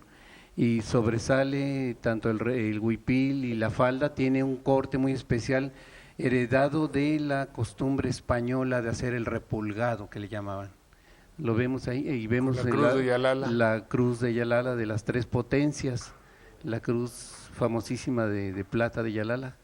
y sobresale tanto el huipil y la falda, tiene un corte muy especial heredado de la costumbre española de hacer el repulgado, que le llamaban. Lo vemos ahí y vemos la cruz de Yalala. La cruz de Yalala de las tres potencias, la cruz famosísima de plata de Yalala.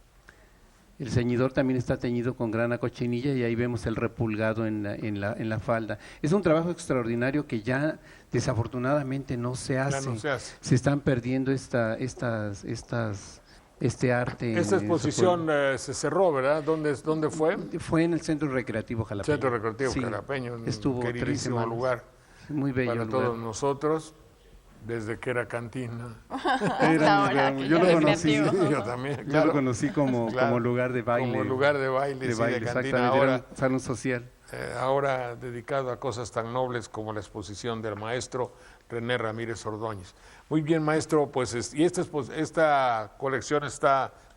El ceñidor también está teñido con grana cochinilla y ahí vemos el repulgado en la falda. Es un trabajo extraordinario que ya desafortunadamente no se hace. Ya no se hace. Se están perdiendo este arte. Esta exposición se cerró, ¿verdad? ¿Dónde fue? Fue en el Centro Recreativo Jalapeño. Centro Recreativo Sí, Jalapeño, un estuvo 3 queridísimo semanas. lugar Muy bello para lugar. todos nosotros, desde que era cantina. Yo lo conocí. Yo también, Yo claro. lo conocí como lugar de baile. Como lugar de baile, sí, de cantina. Exactamente, Ahora, era un salón social. ahora dedicado a cosas tan nobles como la exposición del maestro René Ramírez Ordóñez. Muy bien, maestro, pues, ¿y esta colección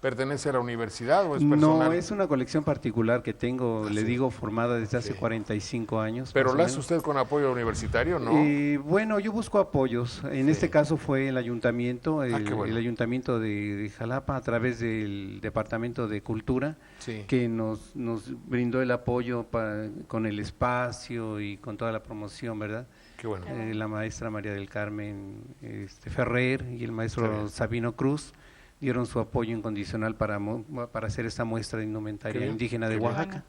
pertenece a la universidad o es personal? No, es una colección particular que tengo, le digo, formada desde hace 45 años. ¿Pero más o la hace menos. usted con apoyo universitario, no? Bueno, yo busco apoyos. En este caso fue el ayuntamiento, qué bueno. el ayuntamiento de Jalapa, a través del Departamento de Cultura, Sí. que nos brindó el apoyo con el espacio y con toda la promoción, ¿verdad? Qué bueno. La maestra María del Carmen Ferrer y el maestro Sabino Cruz dieron su apoyo incondicional para hacer esta muestra de indumentaria indígena de Oaxaca.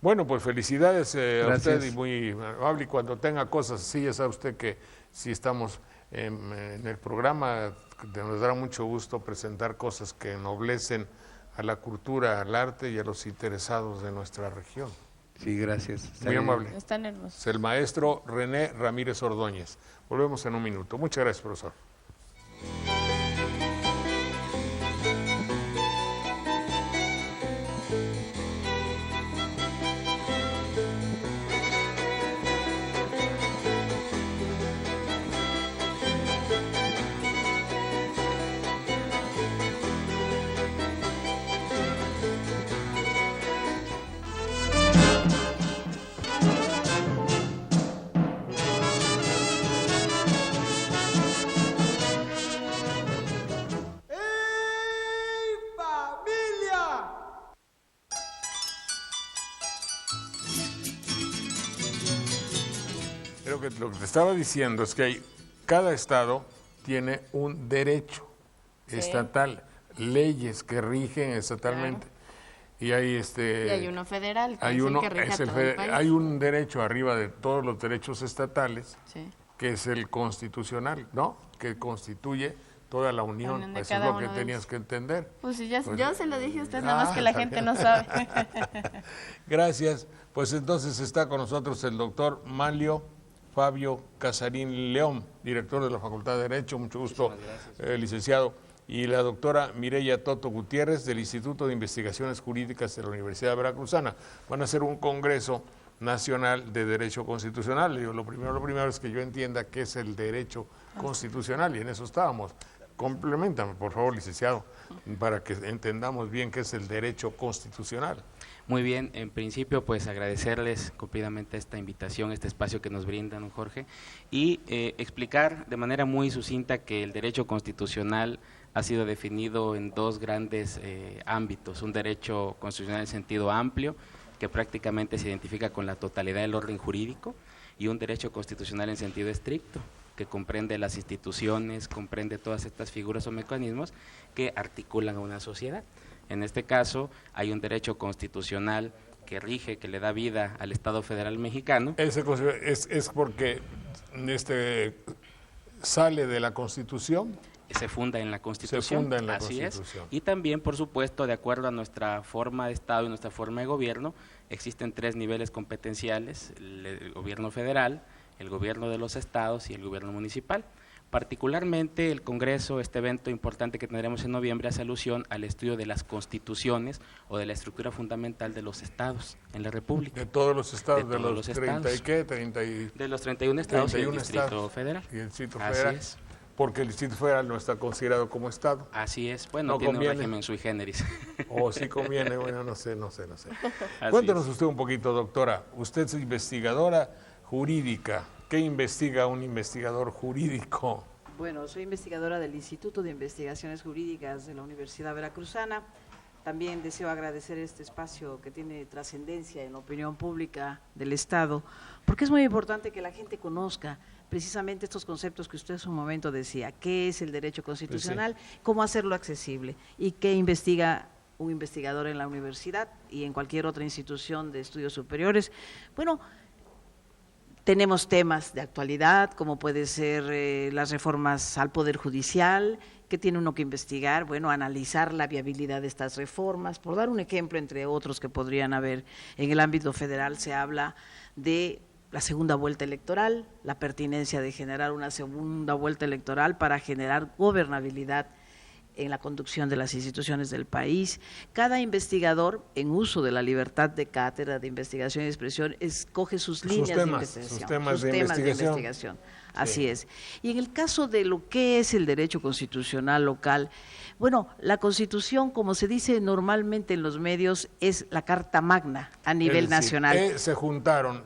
Bueno, pues felicidades a Gracias. usted y muy amable. Y cuando tenga cosas así, ya sabe usted que si estamos en el programa, nos dará mucho gusto presentar cosas que ennoblecen a la cultura, al arte y a los interesados de nuestra región. Sí, gracias. Muy amable. Están hermosos. Es el maestro René Ramírez Ordóñez. Volvemos en un minuto. Muchas gracias, profesor. lo que te estaba diciendo es que cada estado tiene un derecho estatal, leyes que rigen estatalmente. Claro. Y hay uno federal, que hay es uno, el que rige es el todo el país. Hay un derecho arriba de todos los derechos estatales, sí, que es el constitucional, ¿no? Que constituye toda la unión. Eso es lo que tenías que entender. Pues sí, yo se lo dije a usted, nada más que la gente no sabe. Gracias. Pues entonces está con nosotros el doctor Manlio Fabio Casarín León, director de la Facultad de Derecho. Mucho gusto, licenciado. Y la doctora Mireya Toto Gutiérrez, del Instituto de Investigaciones Jurídicas de la Universidad Veracruzana. Van a hacer un congreso nacional de derecho constitucional. Digo, lo primero es que yo entienda qué es el derecho constitucional, y en eso estábamos. Compleméntame, por favor, licenciado, para que entendamos bien qué es el derecho constitucional. Muy bien, en principio pues agradecerles cumplidamente esta invitación, este espacio que nos brindan, don Jorge, y explicar de manera muy sucinta que el derecho constitucional ha sido definido en dos grandes ámbitos: un derecho constitucional en sentido amplio, que prácticamente se identifica con la totalidad del orden jurídico, y un derecho constitucional en sentido estricto, que comprende las instituciones, comprende todas estas figuras o mecanismos que articulan a una sociedad. En este caso, hay un derecho constitucional que rige, que le da vida al Estado Federal Mexicano. Ese es porque sale de la Constitución. Se funda en la Constitución. Se funda en la Así Constitución. Es. Y también, por supuesto, de acuerdo a nuestra forma de Estado y nuestra forma de gobierno, existen tres niveles competenciales: el gobierno federal, el gobierno de los estados y el gobierno municipal. Particularmente el Congreso, este evento importante que tendremos en noviembre, hace alusión al estudio de las constituciones o de la estructura fundamental de los estados en la República. De todos los estados, de los 30 y qué, 30 y... De los 31 estados 31 y el Distrito estados Federal. Y el Distrito Así Federal. Es. Porque el Distrito Federal no está considerado como estado. Así es, bueno, no tiene conviene. un régimen sui generis. O sí conviene, bueno, no sé. Cuéntenos usted un poquito, doctora, usted es investigadora jurídica. ¿Qué investiga un investigador jurídico? Bueno, soy investigadora del Instituto de Investigaciones Jurídicas de la Universidad Veracruzana. También deseo agradecer este espacio que tiene trascendencia en la opinión pública del Estado, porque es muy importante que la gente conozca precisamente estos conceptos que usted hace un momento decía: qué es el derecho constitucional, sí, cómo hacerlo accesible y qué investiga un investigador en la universidad y en cualquier otra institución de estudios superiores. Bueno, tenemos temas de actualidad, como puede ser las reformas al Poder Judicial, que tiene uno que investigar, bueno, analizar la viabilidad de estas reformas. Por dar un ejemplo, entre otros que podrían haber, en el ámbito federal se habla de la segunda vuelta electoral, la pertinencia de generar una segunda vuelta electoral para generar gobernabilidad en la conducción de las instituciones del país. Cada investigador, en uso de la libertad de cátedra, de investigación y expresión, escoge sus líneas de investigación, sus temas de investigación. Así es. Y en el caso de lo que es el derecho constitucional local, bueno, la Constitución, como se dice normalmente en los medios, es la Carta Magna a nivel nacional. Se juntaron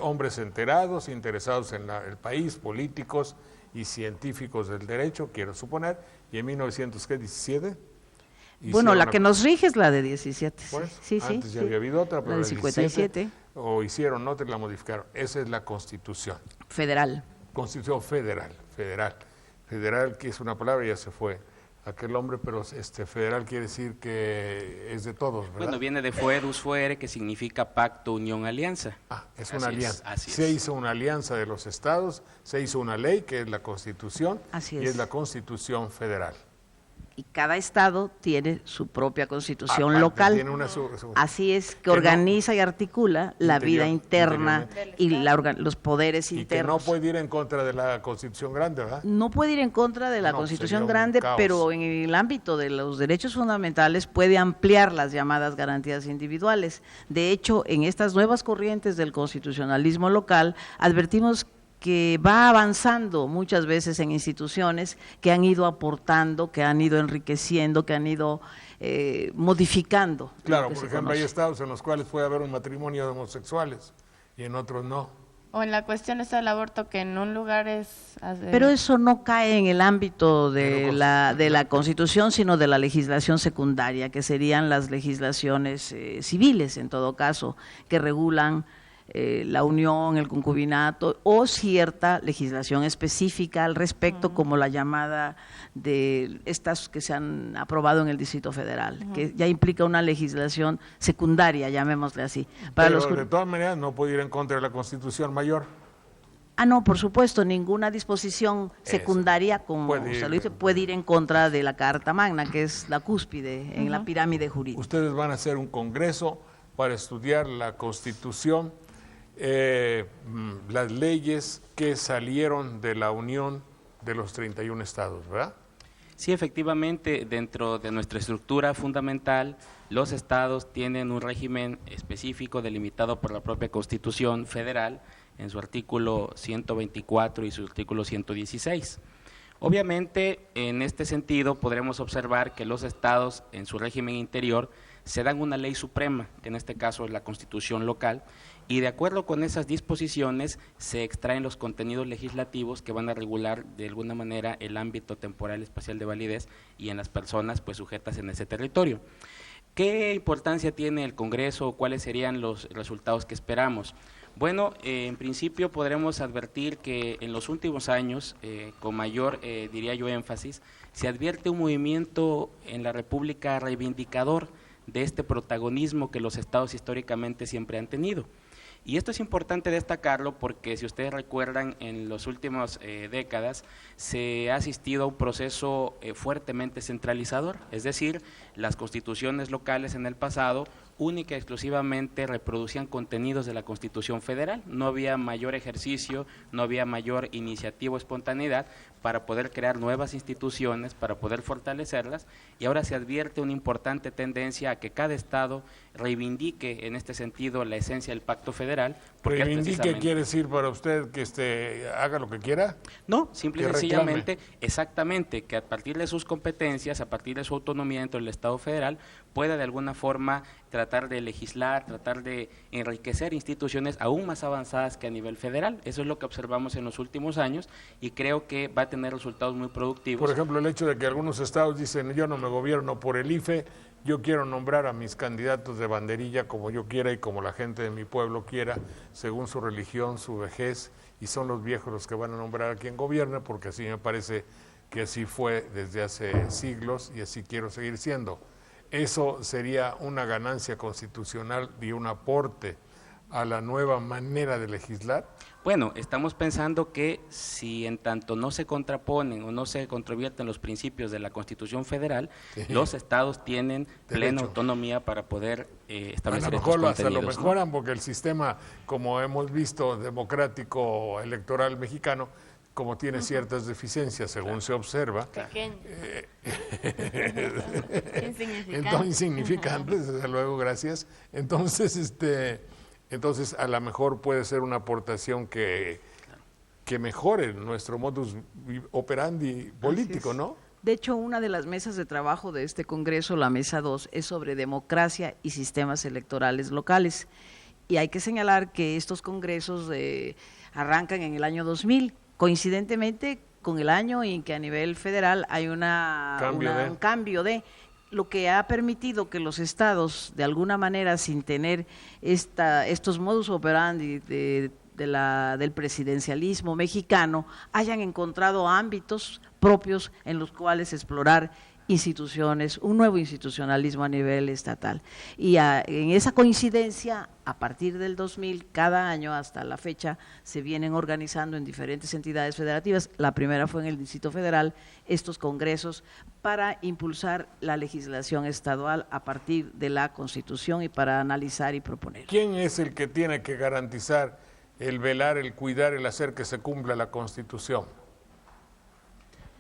hombres enterados, interesados en el país, políticos y científicos del derecho, quiero suponer, y en 1917. Bueno, la que nos rige es la de 17. Pues, sí, antes ya había habido otra, pero la de 57. O hicieron otra y la modificaron. Esa es la Constitución. Federal. Constitución federal, que es una palabra, ya se fue aquel hombre, pero federal quiere decir que es de todos, ¿verdad? Bueno, viene de foedus fuere, que significa pacto, unión, alianza. Es una alianza. Se hizo una alianza de los estados, se hizo una ley que es la Constitución, y es la Constitución federal. Y cada estado tiene su propia constitución local. Tiene así es, que organiza y articula la vida interna y los poderes internos. Y que no puede ir en contra de la Constitución grande, ¿verdad? No puede ir en contra de la Constitución grande, pero en el ámbito de los derechos fundamentales puede ampliar las llamadas garantías individuales. De hecho, en estas nuevas corrientes del constitucionalismo local, advertimos que va avanzando muchas veces en instituciones que han ido aportando, que han ido enriqueciendo, que han ido modificando. Claro, por ejemplo, hay estados en los cuales puede haber un matrimonio de homosexuales y en otros no. O en la cuestión esta del aborto, que en un lugar es... Pero eso no cae en el ámbito de la Constitución, sino de la legislación secundaria, que serían las legislaciones civiles, en todo caso, que regulan la unión, el concubinato o cierta legislación específica al respecto, como la llamada de estas que se han aprobado en el Distrito Federal, que ya implica una legislación secundaria, llamémosle así. Pero de todas maneras no puede ir en contra de la Constitución Mayor. No, por supuesto, ninguna disposición secundaria, como usted lo dice, puede ir en contra de la Carta Magna, que es la cúspide en la pirámide jurídica. Ustedes van a hacer un congreso para estudiar la Constitución, las leyes que salieron de la unión de los 31 estados, ¿verdad? Sí, efectivamente, dentro de nuestra estructura fundamental, los estados tienen un régimen específico delimitado por la propia Constitución Federal, en su artículo 124 y su artículo 116. Obviamente, en este sentido, podremos observar que los estados, en su régimen interior, se dan una ley suprema, que en este caso es la Constitución local, y de acuerdo con esas disposiciones se extraen los contenidos legislativos que van a regular de alguna manera el ámbito temporal espacial de validez y en las personas pues sujetas en ese territorio. ¿Qué importancia tiene el Congreso? ¿Cuáles serían los resultados que esperamos? Bueno, en principio podremos advertir que en los últimos años, con mayor, diría yo, énfasis, se advierte un movimiento en la República reivindicador de este protagonismo que los estados históricamente siempre han tenido. Y esto es importante destacarlo porque, si ustedes recuerdan, en las últimas décadas se ha asistido a un proceso fuertemente centralizador, es decir, las constituciones locales en el pasado única y exclusivamente reproducían contenidos de la Constitución Federal, no había mayor ejercicio, no había mayor iniciativa o espontaneidad para poder crear nuevas instituciones, para poder fortalecerlas, y ahora se advierte una importante tendencia a que cada estado reivindique en este sentido la esencia del Pacto Federal. ¿Reivindique quiere decir para usted que haga lo que quiera? No, simple y sencillamente, exactamente, que a partir de sus competencias, a partir de su autonomía dentro del Estado federal, pueda de alguna forma tratar de legislar, tratar de enriquecer instituciones aún más avanzadas que a nivel federal. Eso es lo que observamos en los últimos años y creo que va a tener resultados muy productivos. Por ejemplo, el hecho de que algunos estados dicen, yo no me gobierno por el IFE, yo quiero nombrar a mis candidatos de banderilla como yo quiera y como la gente de mi pueblo quiera, según su religión, su vejez, y son los viejos los que van a nombrar a quien gobierna, porque así me parece que así fue desde hace siglos y así quiero seguir siendo. Eso sería una ganancia constitucional y un aporte a la nueva manera de legislar. Bueno, estamos pensando que si en tanto no se contraponen o no se controvierten los principios de la Constitución Federal, los estados tienen plena autonomía para poder establecer estos contenidos. A lo mejor lo mejoran porque el sistema, como hemos visto, democrático electoral mexicano, como tiene ciertas deficiencias, según se observa. Entonces, insignificantes, desde luego, gracias. Entonces, entonces a lo mejor puede ser una aportación que mejore nuestro modus operandi político, ¿no? De hecho, una de las mesas de trabajo de este Congreso, la Mesa 2, es sobre democracia y sistemas electorales locales. Y hay que señalar que estos congresos arrancan en el año 2000, coincidentemente con el año en que a nivel federal hay un cambio de lo que ha permitido que los estados, de alguna manera, sin tener estos modus operandi del presidencialismo mexicano, hayan encontrado ámbitos propios en los cuales explorar instituciones, un nuevo institucionalismo a nivel estatal. Y en esa coincidencia, a partir del 2000, cada año hasta la fecha, se vienen organizando en diferentes entidades federativas. La primera fue en el Distrito Federal, estos congresos para impulsar la legislación estadual a partir de la Constitución y para analizar y proponer. ¿Quién es el que tiene que garantizar el velar, el cuidar, el hacer que se cumpla la Constitución?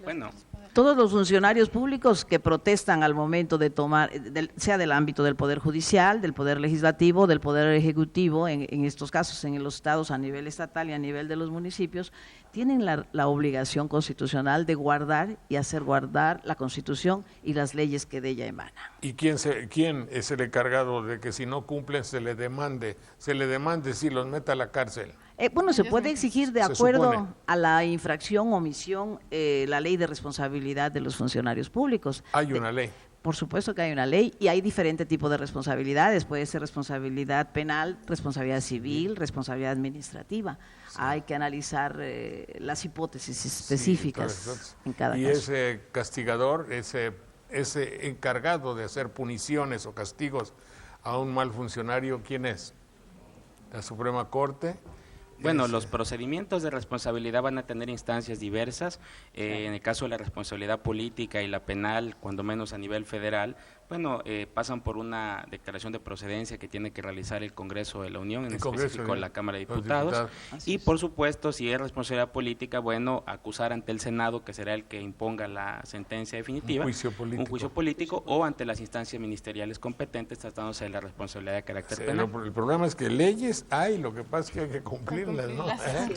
Bueno, todos los funcionarios públicos que protestan al momento de tomar, sea del ámbito del Poder Judicial, del Poder Legislativo, del Poder Ejecutivo, en estos casos en los estados a nivel estatal y a nivel de los municipios, tienen la obligación constitucional de guardar y hacer guardar la Constitución y las leyes que de ella emanan. ¿Y quién es el encargado de que si no cumplen se le demande si los meta a la cárcel? Bueno, se puede exigir de acuerdo a la infracción o omisión la ley de responsabilidad de los funcionarios públicos. Hay una ley. por supuesto que hay una ley y hay diferente tipo de responsabilidades, puede ser responsabilidad penal, responsabilidad civil, responsabilidad administrativa. Sí. Hay que analizar las hipótesis específicas en cada caso. Y ese castigador, ese encargado de hacer puniciones o castigos a un mal funcionario, ¿quién es? ¿La Suprema Corte? Bueno, los procedimientos de responsabilidad van a tener instancias diversas. En el caso de la responsabilidad política y la penal, cuando menos a nivel federal, bueno, pasan por una declaración de procedencia que tiene que realizar el Congreso de la Unión, en específico la Cámara de Diputados. Y por supuesto, si es responsabilidad política, bueno, acusar ante el Senado, que será el que imponga la sentencia definitiva. Un juicio político o ante las instancias ministeriales competentes, tratándose de la responsabilidad de carácter penal. El problema es que leyes hay, lo que pasa es que hay que cumplirlas, ¿no?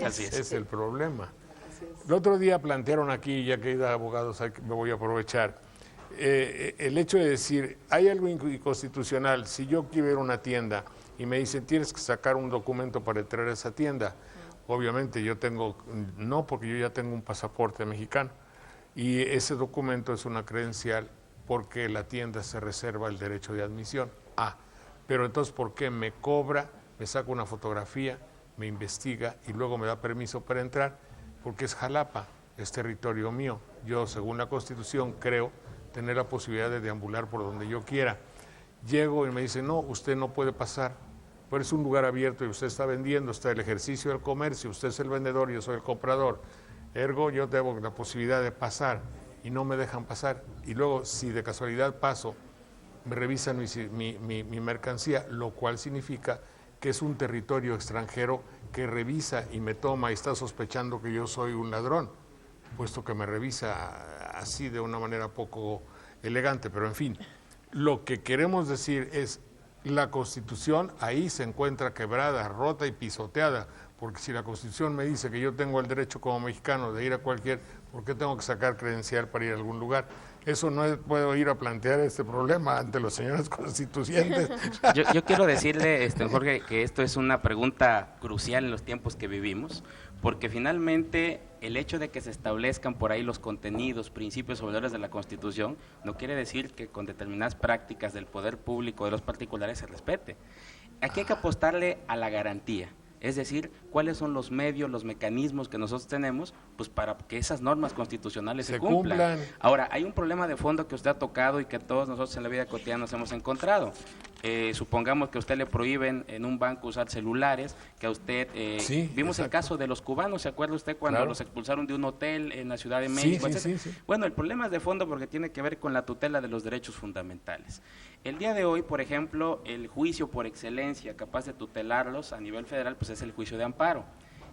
Así es. Es el problema. El otro día plantearon aquí, ya que hay abogados, me voy a aprovechar, el hecho de decir, hay algo inconstitucional, si yo quiero ir a una tienda y me dicen, tienes que sacar un documento para entrar a esa tienda, obviamente yo tengo, no, porque yo ya tengo un pasaporte mexicano, y ese documento es una credencial porque la tienda se reserva el derecho de admisión. Pero entonces, ¿por qué me cobra, me saca una fotografía, me investiga y luego me da permiso para entrar? Porque es Jalapa, es territorio mío. Yo, según la Constitución, creo tener la posibilidad de deambular por donde yo quiera. Llego y me dicen, no, usted no puede pasar, pero es un lugar abierto y usted está vendiendo, está el ejercicio del comercio, usted es el vendedor, yo soy el comprador, ergo yo tengo la posibilidad de pasar y no me dejan pasar. Y luego, si de casualidad paso, me revisan mi mercancía, lo cual significa que es un territorio extranjero que revisa y me toma y está sospechando que yo soy un ladrón, puesto que me revisa así de una manera poco elegante. Pero en fin, lo que queremos decir es, la Constitución ahí se encuentra quebrada, rota y pisoteada, porque si la Constitución me dice que yo tengo el derecho como mexicano de ir a cualquier, ¿por qué tengo que sacar credencial para ir a algún lugar? Eso no puedo ir a plantear este problema ante los señores constituyentes. Yo quiero decirle, Jorge, que esto es una pregunta crucial en los tiempos que vivimos, porque finalmente el hecho de que se establezcan por ahí los contenidos, principios o valores de la Constitución, no quiere decir que con determinadas prácticas del poder público o de los particulares se respete. Aquí hay que apostarle a la garantía. Es decir, cuáles son los medios, los mecanismos que nosotros tenemos, pues para que esas normas constitucionales se cumplan. Ahora, hay un problema de fondo que usted ha tocado y que todos nosotros en la vida cotidiana nos hemos encontrado. Supongamos que a usted le prohíben en un banco usar celulares, que a usted, vimos el caso de los cubanos, ¿se acuerda usted cuando los expulsaron de un hotel en la Ciudad de México? Sí. Bueno, el problema es de fondo porque tiene que ver con la tutela de los derechos fundamentales. El día de hoy, por ejemplo, el juicio por excelencia capaz de tutelarlos a nivel federal, pues es el juicio de amparo.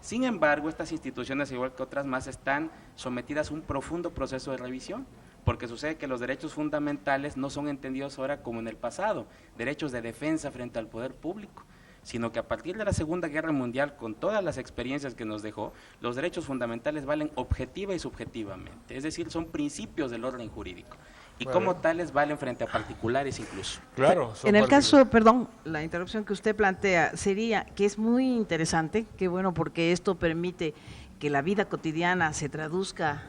Sin embargo, estas instituciones, igual que otras más, están sometidas a un profundo proceso de revisión, porque sucede que los derechos fundamentales no son entendidos ahora como en el pasado, derechos de defensa frente al poder público, sino que a partir de la Segunda Guerra Mundial, con todas las experiencias que nos dejó, los derechos fundamentales valen objetiva y subjetivamente, es decir, son principios del orden jurídico. Y como tales valen frente a particulares incluso. Claro. En el caso, perdón, la interrupción que usted plantea sería que es muy interesante, que bueno, porque esto permite que la vida cotidiana se traduzca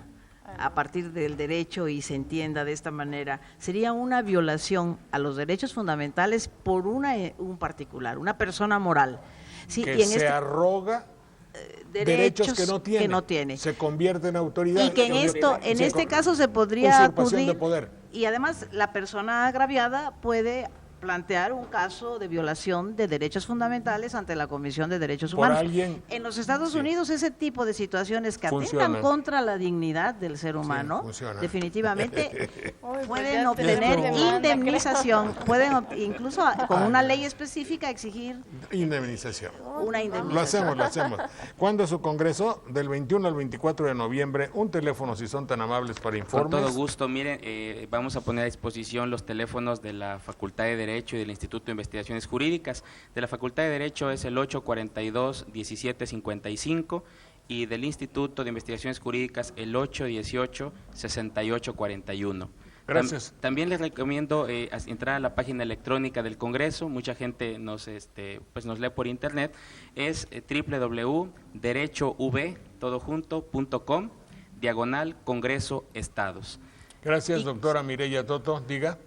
a partir del derecho y se entienda de esta manera. Sería una violación a los derechos fundamentales por un particular, una persona moral. Sí, que y se arroga derechos que no tiene, se convierte en autoridad y que en este caso se podría acudir de poder. Y además la persona agraviada puede plantear un caso de violación de derechos fundamentales ante la Comisión de Derechos Humanos. En los Estados Unidos ese tipo de situaciones que atentan contra la dignidad del ser humano, definitivamente pueden obtener indemnización, pueden incluso con una ley específica exigir indemnización. Una indemnización. Lo hacemos. ¿Cuándo es su congreso? Del 21 al 24 de noviembre. Un teléfono, si son tan amables, para informes. Con todo gusto. Miren, vamos a poner a disposición los teléfonos de la Facultad de Derecho y del Instituto de Investigaciones Jurídicas. De la Facultad de Derecho es el 842-1755 y del Instituto de Investigaciones Jurídicas el 818-6841. Gracias. También les recomiendo entrar a la página electrónica del Congreso. Mucha gente nos lee por internet. Es www.derechov.com/Congreso Estados. Gracias, doctora Mireya Toto. Diga.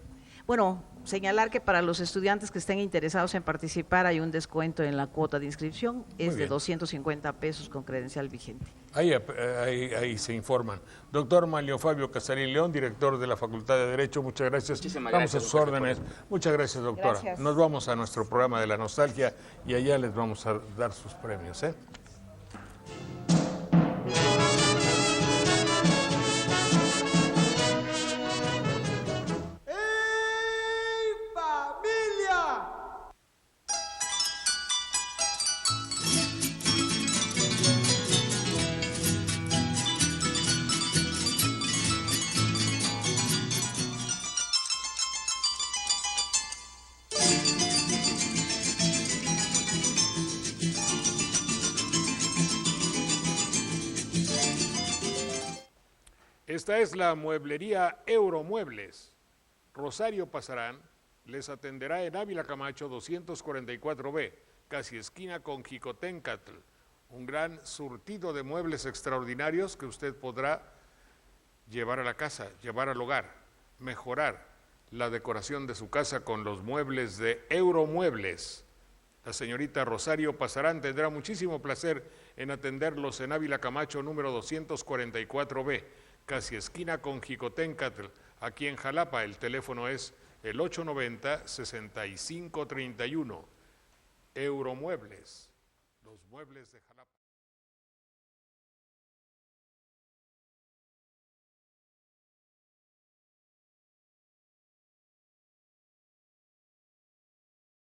Bueno, señalar que para los estudiantes que estén interesados en participar hay un descuento en la cuota de inscripción, es de 250 pesos con credencial vigente. Ahí se informan. Doctor Manlio Fabio Casarín León, director de la Facultad de Derecho, muchas gracias. Vamos a sus órdenes. Muchas gracias, doctora. Gracias. Nos vamos a nuestro programa de la nostalgia y allá les vamos a dar sus premios, ¿eh? Esta es la mueblería Euromuebles. Rosario Pasarán les atenderá en Ávila Camacho 244B, casi esquina con Jicoténcatl. Un gran surtido de muebles extraordinarios que usted podrá llevar a la casa, llevar al hogar, mejorar la decoración de su casa con los muebles de Euromuebles. La señorita Rosario Pasarán tendrá muchísimo placer en atenderlos en Ávila Camacho número 244B, casi esquina con Jicoténcatl, aquí en Jalapa. El teléfono es el 890-6531. Euromuebles, los muebles de Jalapa.